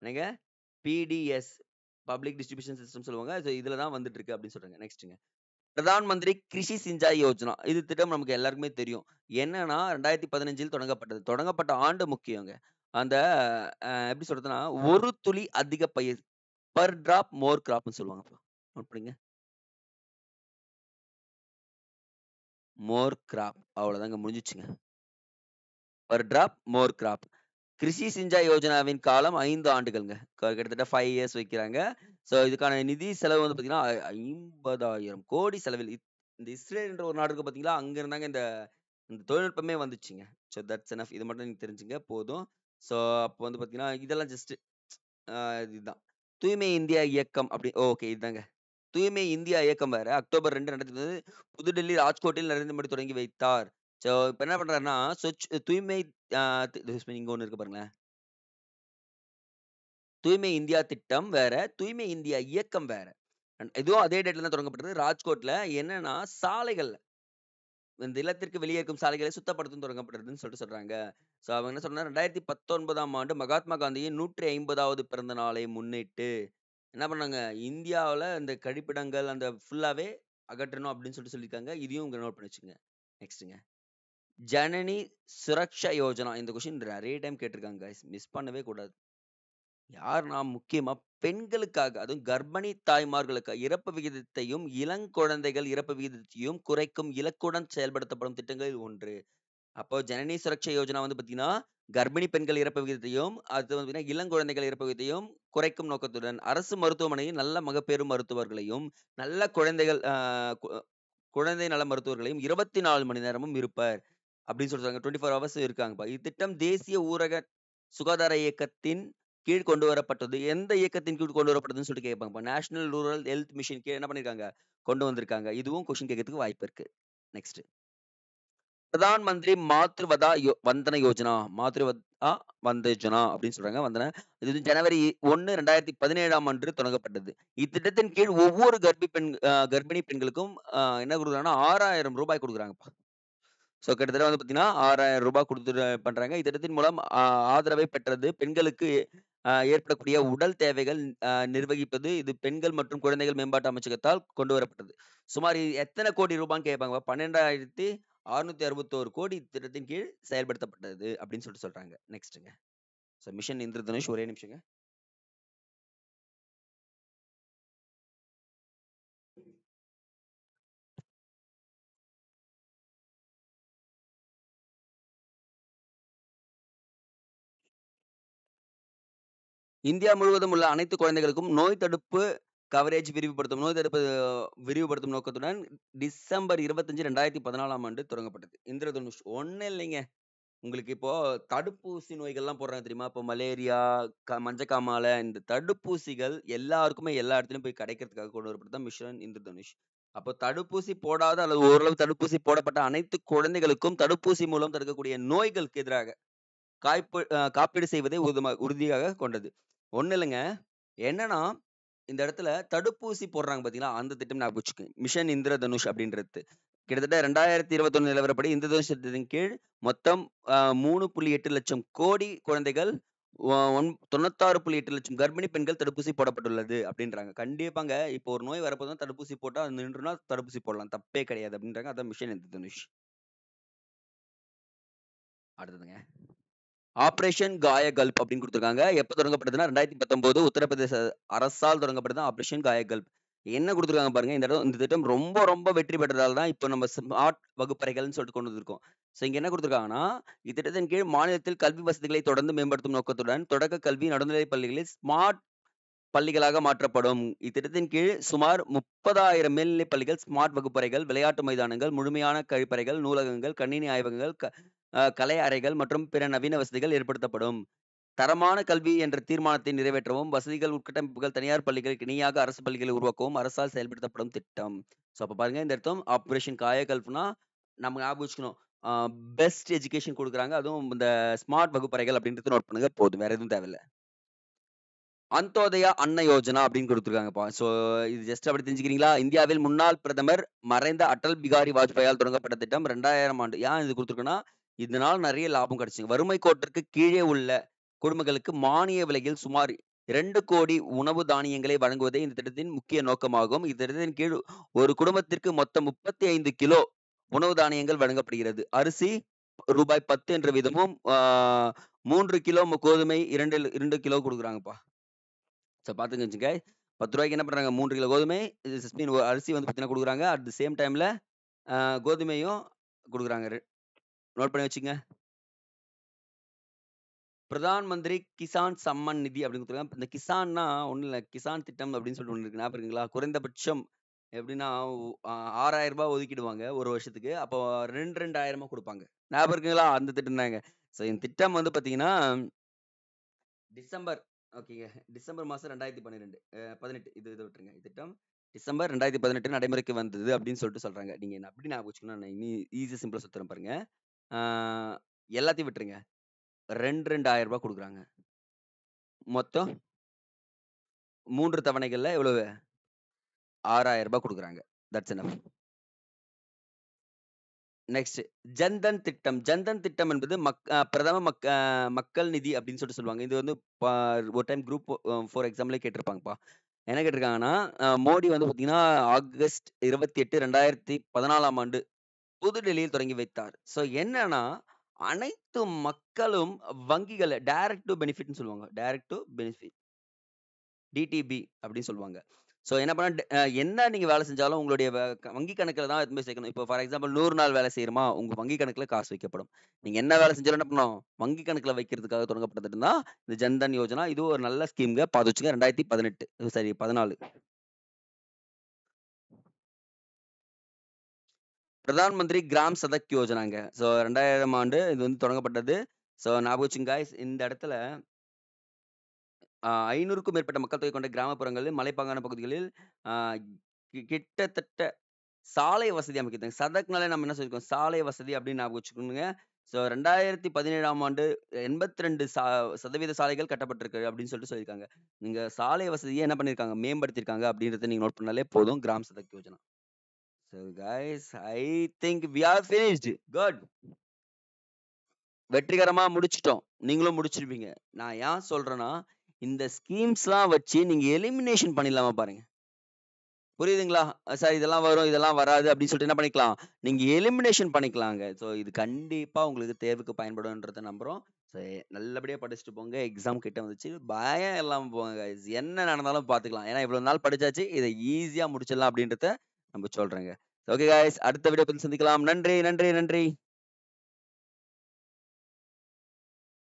S1: என்னங்க? பிடிஎஸ் பப்ளிக் டிஸ்ட்ரிபியூஷன் சிஸ்டம் சொல்லுவாங்க. ஸோ இதுல தான் வந்துட்டு இருக்கு அப்படின்னு சொல்றாங்க. நெக்ஸ்ட்ங்க. பிரதான் மந்திரி கிருஷி சிஞ்சாய் யோஜனா. இது திட்டம் நமக்கு எல்லாருக்குமே தெரியும். என்னன்னா 2015ல் தொடங்கப்பட்டது. தொடங்கப்பட்ட ஆண்டு முக்கியங்க. அந்த எப்படி சொல்றதுன்னா, ஒரு துளி அதிக பயிர். பெர் டிராப் மோர் கிராப்ன்னு சொல்லுவாங்கப்பா. நோட் பண்ணிங்க. மோர் கிராப். அவ்வளோதாங்க முடிஞ்சுச்சுங்க. பெர் டிராப் மோர் கிராப். கிருஷி சிஞ்சாய் யோஜனாவின் காலம் 5 ஆண்டுகள்ங்க. கிட்டத்தட்ட 5 இயர்ஸ் வைக்கிறாங்க. ஸோ இதுக்கான நிதி செலவு வந்து பார்த்தீங்கன்னா, 50,000 கோடி செலவில் இந்த இஸ்ரேல்ன்ற ஒரு நாடு இருக்கு பார்த்தீங்களா, அங்க இருந்தாங்க இந்த இந்த தொழில்நுட்பமே வந்துச்சுங்க. So that's enough. இது மட்டும் நீங்க தெரிஞ்சுங்க போதும். ஸோ அப்போ வந்து பார்த்தீங்கன்னா, இதெல்லாம் ஜஸ்ட் இதுதான். தூய்மை இந்தியா இயக்கம் அப்படி ஓகே இதுதாங்க. தூய்மை இந்தியா இயக்கம் வேற. அக்டோபர் 2, 2019 புதுடெல்லி, ராஜ்கோட்டில் நரேந்திர மோடி தொடங்கி வைத்தார். ஸோ இப்ப என்ன பண்றாருன்னா, தூய்மை அ இங்க ஒண்ணு இருக்கு பாருங்களேன். தூய்மை இந்தியா திட்டம் வேற, தூய்மை இந்தியா இயக்கம் வேற. இதுவும் அதே டேட்ல தான் தொடங்கப்பட்டது. ராஜ்கோட்ல என்னன்னா, சாலைகள் இந்த இல்லத்திற்கு வெளியே இருக்கும் சாலைகளை சுத்தப்படுத்தும் தொடங்கப்பட்டதுன்னு சொல்லிட்டு சொல்றாங்க. ஸோ அவங்க என்ன சொன்னா 2019ஆம் ஆண்டு மகாத்மா காந்தியின் 150வது பிறந்த நாளை முன்னிட்டு என்ன பண்ணாங்க, இந்தியாவுல இந்த கழிப்பிடங்கள் அந்த ஃபுல்லாவே அகற்றணும் அப்படின்னு சொல்லிட்டு சொல்லியிருக்காங்க. இதையும் இங்க நோட் பண்ணி வச்சுக்கங்க. நெக்ஸ்ட்டுங்க. ஜனனி சுரக்ஷா யோஜனா. இந்த கொஸ்டின் நெறைய டைம் கேட்டிருக்காங்க காய்ஸ். மிஸ் பண்ணவே கூடாது. யாருன்னா முக்கியமா பெண்களுக்காக, அதுவும் கர்ப்பிணி தாய்மார்களுக்கு இறப்பு விகிதத்தையும், இளங்குழந்தைகள் இறப்பு விகிதத்தையும் குறைக்கும் இலக்குடன் செயல்படுத்தப்படும் திட்டங்களில் ஒன்று. அப்போ ஜனனி சுரக்ஷா யோஜனா வந்து பார்த்தீங்கன்னா, கர்ப்பிணி பெண்கள் இறப்பு விகிதத்தையும், அது வந்து பார்த்தீங்கன்னா, இளங்குழந்தைகள் இறப்பு விகிதத்தையும் குறைக்கும் நோக்கத்துடன், அரசு மருத்துவமனையில் நல்ல மகப்பேறு மருத்துவர்களையும், நல்ல குழந்தைகள் கு குழந்தை நல மருத்துவர்களையும் 24 மணி நேரமும் இருப்பர். அப்படின்னு சொல்றாங்க. 24 ஹவர்ஸ் இருக்காங்கப்பா. இத்திட்டம் தேசிய ஊரக சுகாதார இயக்கத்தின் கீழ் கொண்டு வரப்பட்டது. எந்த இயக்கத்தின் கீழ் கொண்டு வரப்பட்டதுன்னு சொல்லிட்டு கேட்பாங்கப்பா. நேஷனல் ரூரல் ஹெல்த் மிஷன் கீழ என்ன பண்ணியிருக்காங்க? கொண்டு வந்திருக்காங்க. இதுவும் கொஸ்டின் கேட்கறதுக்கு வாய்ப்பு இருக்கு. நெக்ஸ்ட். பிரதான் மந்திரி மாத்ருவதா வந்தன யோஜனா. மாத்ருவதா வந்தஜனா அப்படின்னு சொல்றாங்க. வந்தன. இது வந்து ஜனவரி 1, 2017ஆம் ஆண்டு தொடங்கப்பட்டது. இத்திட்டத்தின் கீழ் ஒவ்வொரு கர்ப்பிணி பெண்களுக்கும் என்ன குடுக்குறாங்கன்னா, ரூ. 6,000 குடுக்குறாங்கப்பா. ஸோ கிட்டத்தட்ட வந்து பார்த்தீங்கன்னா, ரூ. 6,000 குடுத்துட்டு பண்றாங்க. இத்திட்டத்தின் மூலம் ஆதரவை பெற்றது. பெண்களுக்கு ஏற்படக்கூடிய உடல் தேவைகள் நிர்வகிப்பது. இது பெண்கள் மற்றும் குழந்தைகள் மேம்பாட்டு அமைச்சகத்தால் கொண்டு வரப்பட்டது. சுமார் எத்தன கோடி ரூபான்னு கேட்பாங்க. 12,661 கோடி திட்டத்தின் கீழ் செயல்படுத்தப்பட்டது அப்படின்னு சொல்லிட்டு சொல்றாங்க. நெக்ஸ்ட்ங்க. ஸோ மிஷன் இந்திரதனுஷ் ஒரே நிமிஷங்க. இந்தியா முழுவதும் உள்ள அனைத்து குழந்தைகளுக்கும் நோய் தடுப்பு கவரேஜ் விரிவுபடுத்தும் நோக்கத்துடன் டிசம்பர் 25, 2014ஆம் ஆண்டு தொடங்கப்பட்டது. இந்திரதனுஷ் ஒண்ணும் இல்லைங்க. உங்களுக்கு இப்போ தடுப்பூசி நோய்கள்லாம் போடுறாங்க தெரியுமா? இப்போ மலேரியா, மஞ்சக்காமாலை இந்த தடுப்பூசிகள் எல்லாருக்குமே எல்லா இடத்துலயும் போய் கிடைக்கிறதுக்காக கொண்டு வரப்பட்டது தான் மிஷன் இந்திரதனுஷ். அப்போ தடுப்பூசி போடாத அல்லது ஓரளவு தடுப்பூசி போடப்பட்ட அனைத்து குழந்தைகளுக்கும் தடுப்பூசி மூலம் தடுக்கக்கூடிய நோய்களுக்கு எதிராக காப்பீடு செய்வதை உறுதியாக கொண்டது. ஒண்ணும் இல்லங்க. என்னன்னா, இந்த இடத்துல தடுப்பூசி போடுறாங்க பார்த்தீங்களா? அந்த திட்டம் ஞாபகம் வச்சுக்கங்க. மிஷன் இந்திரதனுஷ் அப்படின்றது. கிட்டத்தட்ட 2021 நிலவரப்படி இந்திரதனுஷ் திட்டத்தின் கீழ் மொத்தம் 3.8 லட்சம் கோடி குழந்தைகள், 96.8 லட்சம் கர்ப்பிணி பெண்கள் தடுப்பூசி போடப்பட்டுள்ளது அப்படின்றாங்க. கண்டிப்பாங்க. இப்போ ஒரு நோய் வரப்போதுன்னா தடுப்பூசி போட்டா அது நின்றுனா தடுப்பூசி போடலாம். தப்பே கிடையாது அப்படின்றாங்க. அதான் மிஷன் இந்திரதனுஷ். அடுத்ததுங்க. ஆப்பரேஷன் காயகல்ப் அப்படின்னு குடுத்துருக்காங்க. எப்ப தொடங்கப்பட்டதுன்னா 2019 உத்தரப்பிரதேச அரசால் தொடங்கப்பட்டது ஆப்பரேஷன் காயகல்ப். என்ன குடுத்துருக்காங்க பாருங்க. இந்த திட்டம் ரொம்ப ரொம்ப வெற்றி பெற்றதால தான் இப்ப நம்ம ஸ்மார்ட் வகுப்பறைகள்னு சொல்லிட்டு கொண்டு வந்திருக்கோம். ஸோ இங்க என்ன குடுத்துருக்காங்கன்னா, இத்திட்டத்தின் கீழ் மாநிலத்தில் கல்வி வசதிகளை தொடர்ந்து மேம்படுத்தும் நோக்கத்துடன் தொடக்க கல்வி, நடுநிலைப் பள்ளிகளில் ஸ்மார்ட் பள்ளிகளாக மாற்றப்படும். இத்திட்டத்தின் கீழ் சுமார் 30,000 மேல்நிலைப் பள்ளிகள், ஸ்மார்ட் வகுப்பறைகள், விளையாட்டு மைதானங்கள், முழுமையான கழிப்பறைகள், நூலகங்கள், கணினி ஆய்வகங்கள், கலை அறைகள் மற்றும் பிற நவீன வசதிகள் ஏற்படுத்தப்படும். தரமான கல்வி என்ற தீர்மானத்தை நிறைவேற்றவும், வசதிகள் உட்கட்டமைப்புகள் தனியார் பள்ளிகளுக்கு இணையாக அரசு பள்ளிகளை உருவாக்கவும் அரசால் செயல்படுத்தப்படும் திட்டம். ஸோ அப்ப பாருங்க இந்த அர்த்தம் ஆப்பரேஷன் காயகல்ப்னா நம்ம ஞாபகம் வச்சுக்கணும். பெஸ்ட் எஜுகேஷன் குடுக்குறாங்க. அதுவும் இந்த ஸ்மார்ட் வகுப்பறைகள் அப்படின்றத நோட் பண்ணுங்க போதும். வேற எதுவும் தேவையில்ல. அந்தோதயா அன்ன யோஜனா அப்படின்னு குடுத்துருக்காங்கப்பா. ஸோ இது ஜஸ்ட் அப்படி தெரிஞ்சுக்கிறீங்களா? இந்தியாவில் முன்னாள் பிரதமர் மறைந்த அடல் பிகாரி வாஜ்பாயால் தொடங்கப்பட்ட திட்டம் 2000ஆம் ஆண்டு. ஏன் இது குடுத்துருக்குன்னா, இதனால நெறைய லாபம் கிடைச்சுங்க. வறுமை கோட்டிற்கு கீழே உள்ள குடும்பங்களுக்கு மானிய விலையில் சுமார் 2,00,00,000 உணவு தானியங்களை வழங்குவதே இந்த திட்டத்தின் முக்கிய நோக்கமாகும். இத்திட்டத்தின் கீழ் ஒரு குடும்பத்திற்கு மொத்தம் 35 கிலோ உணவு தானியங்கள் வழங்கப்படுகிறது. அரிசி ரூபாய் 10 என்ற வீதமும் 3 கிலோ கோதுமை 2 கிலோ குடுக்குறாங்கப்பா. ஸோ பார்த்துங்க வச்சுங்க. ரூ. 10க்கு என்ன பண்றாங்க? 3 கிலோ கோதுமை, அரிசி வந்து பார்த்தீங்கன்னா குடுக்குறாங்க. அட் தி சேம் டைம்ல கோதுமையும் குடுக்குறாங்க. நோட் பண்ணி வச்சுக்கங்க. பிரதான் மந்திரி கிசான் சம்மன் நிதி அப்படின்னு குடுத்துருக்காங்க. இந்த கிசான்னா ஒண்ணும் இல்ல. கிசான் திட்டம் அப்படின்னு சொல்லிட்டு ஒண்ணு இருக்கு. ஞாபகம் இருக்குங்களா? குறைந்தபட்சம் எப்படின்னா, ரூ. 6,000 ஒதுக்கிடுவாங்க 1 வருஷத்துக்கு. அப்போ 2, 2,000 குடுப்பாங்க. ஞாபகம் இருக்குங்களா? அந்த திட்டம் தாங்க. ஸோ இந்த திட்டம் வந்து பார்த்தீங்கன்னா, டிசம்பர் ஓகேங்க. டிசம்பர் மாசம் 2012 18 இத விட்டுருங்க. திட்டம் டிசம்பர் 2018 நடைமுறைக்கு வந்தது அப்படின்னு சொல்லிட்டு சொல்றாங்க. நீங்க என்ன அப்படி ஞாபகம் வச்சுக்கணும்னா, நான் இன்னும் ஈஸியா சிம்பிளா சொல்லித் தரேன் பாருங்க. ஆ எல்லாத்தையும் விட்டுருங்க. 2, 2,000 குடுக்குறாங்க. மொத்தம் 3 தவணைகள்ல எவ்வளவு? ரூ. 6,000 குடுக்குறாங்க. That's enough. நெக்ஸ்ட் ஜன்தன் திட்டம். ஜன்தன் திட்டம் என்பது பிரதம மக்கள் நிதி அப்படின்னு சொல்லிட்டு சொல்லுவாங்க. இது வந்து ஒரு டைம் குரூப் 4 எக்ஸாம்லயே கேட்டிருப்பாங்கப்பா. என்ன கேட்டிருக்காங்கன்னா, மோடி வந்து பார்த்தீங்கன்னா, ஆகஸ்ட் 28, 2014ஆம் ஆண்டு புது டெல்லியில் தொடங்கி வைத்தார். ஸோ என்னன்னா, அனைத்து மக்களும் வங்கிகள டைரக்ட் டூ பெனிஃபிட்ன்னு சொல்லுவாங்க. Direct two benefit. டிடிபி அப்படின்னு சொல்லுவாங்க. ஸோ என்ன பண்ணா என்ன நீங்க வேலை செஞ்சாலும் உங்களுடைய வங்கி கணக்குல தான் எடுத்துன்னு போய் சேர்க்கணும். இப்போ ஃபார் எக்ஸாம்பிள் 100 நாள் வேலை செய்றோமா, உங்க வங்கி கணக்குல காசு வைக்கப்படும். நீங்க என்ன வேலை செஞ்சாலும் என்ன பண்ணணும்? வங்கி கணக்குல வைக்கிறதுக்காக தொடங்கப்பட்ட திட்டம் தான் இந்த ஜன்தன் யோஜனா. இது ஒரு நல்ல ஸ்கீம்ங்க. பார்த்து வச்சுக்கங்க. 2018 sorry 14. Pradhan Mantri gram Sadak யோஜனாங்க. So 2000ஆம் ஆண்டு இது வந்து தொடங்கப்பட்டது. ஸோ ஞாபகம் வச்சுங்க காய்ஸ். இந்த இடத்துல 500க்கும் மேற்பட்ட மக்கள் தொகை கொண்ட கிராமப்புறங்களில், மலைப்பாங்கான பகுதிகளில் ஆ கிட்டத்தட்ட சாலை வசதி அமைக்குதுங்க. சதக்னாலே நம்ம என்ன சொல்லியிருக்கோம்? சாலை வசதி அப்படின்னு ஞாபகம் வச்சுக்கணுங்க. ஸோ 2017ஆம் ஆண்டு 82 சதவீத சாலைகள் கட்டப்பட்டிருக்கு அப்படின்னு சொல்லிட்டு சொல்லியிருக்காங்க. நீங்க சாலை வசதிய என்ன பண்ணியிருக்காங்க? மேம்படுத்தியிருக்காங்க அப்படின்றத நீங்க நோட் பண்ணாலே போதும். Gram Sadak Yojana. So guys I think we are finished. Good. வெற்றிகரமா முடிச்சுட்டோம். நீங்களும் முடிச்சிருப்பீங்க. நான் ஏன் சொல்றேன்னா, இந்த ஸ்கீம்ஸ்லாம் வச்சு நீங்க எலிமினேஷன் பண்ணிடலாமா பாருங்க. புரியுதுங்களா? சார் இதெல்லாம் வரும், இதெல்லாம் வராது அப்படின்னு சொல்லிட்டு என்ன பண்ணிக்கலாம்? நீங்க எலிமினேஷன் பண்ணிக்கலாங்க. ஸோ இது கண்டிப்பா உங்களுக்கு தேர்வுக்கு பயன்படும்ன்றத நம்புறோம். ஸோ நல்லபடியா படிச்சுட்டு போங்க. எக்ஸாம் கிட்ட வந்துச்சு. பயம் இல்லாம போங்க கைஸ். என்ன நடந்தாலும் பார்த்துக்கலாம். ஏன்னா இவ்வளவு நாள் படிச்சாச்சு. இத ஈஸியா முடிச்சிடலாம் அப்படின்றத நம்ம சொல்றேங்க. ஓகே கைஸ் அடுத்த வீடியோவில் சந்திக்கலாம். நன்றி, நன்றி, நன்றி.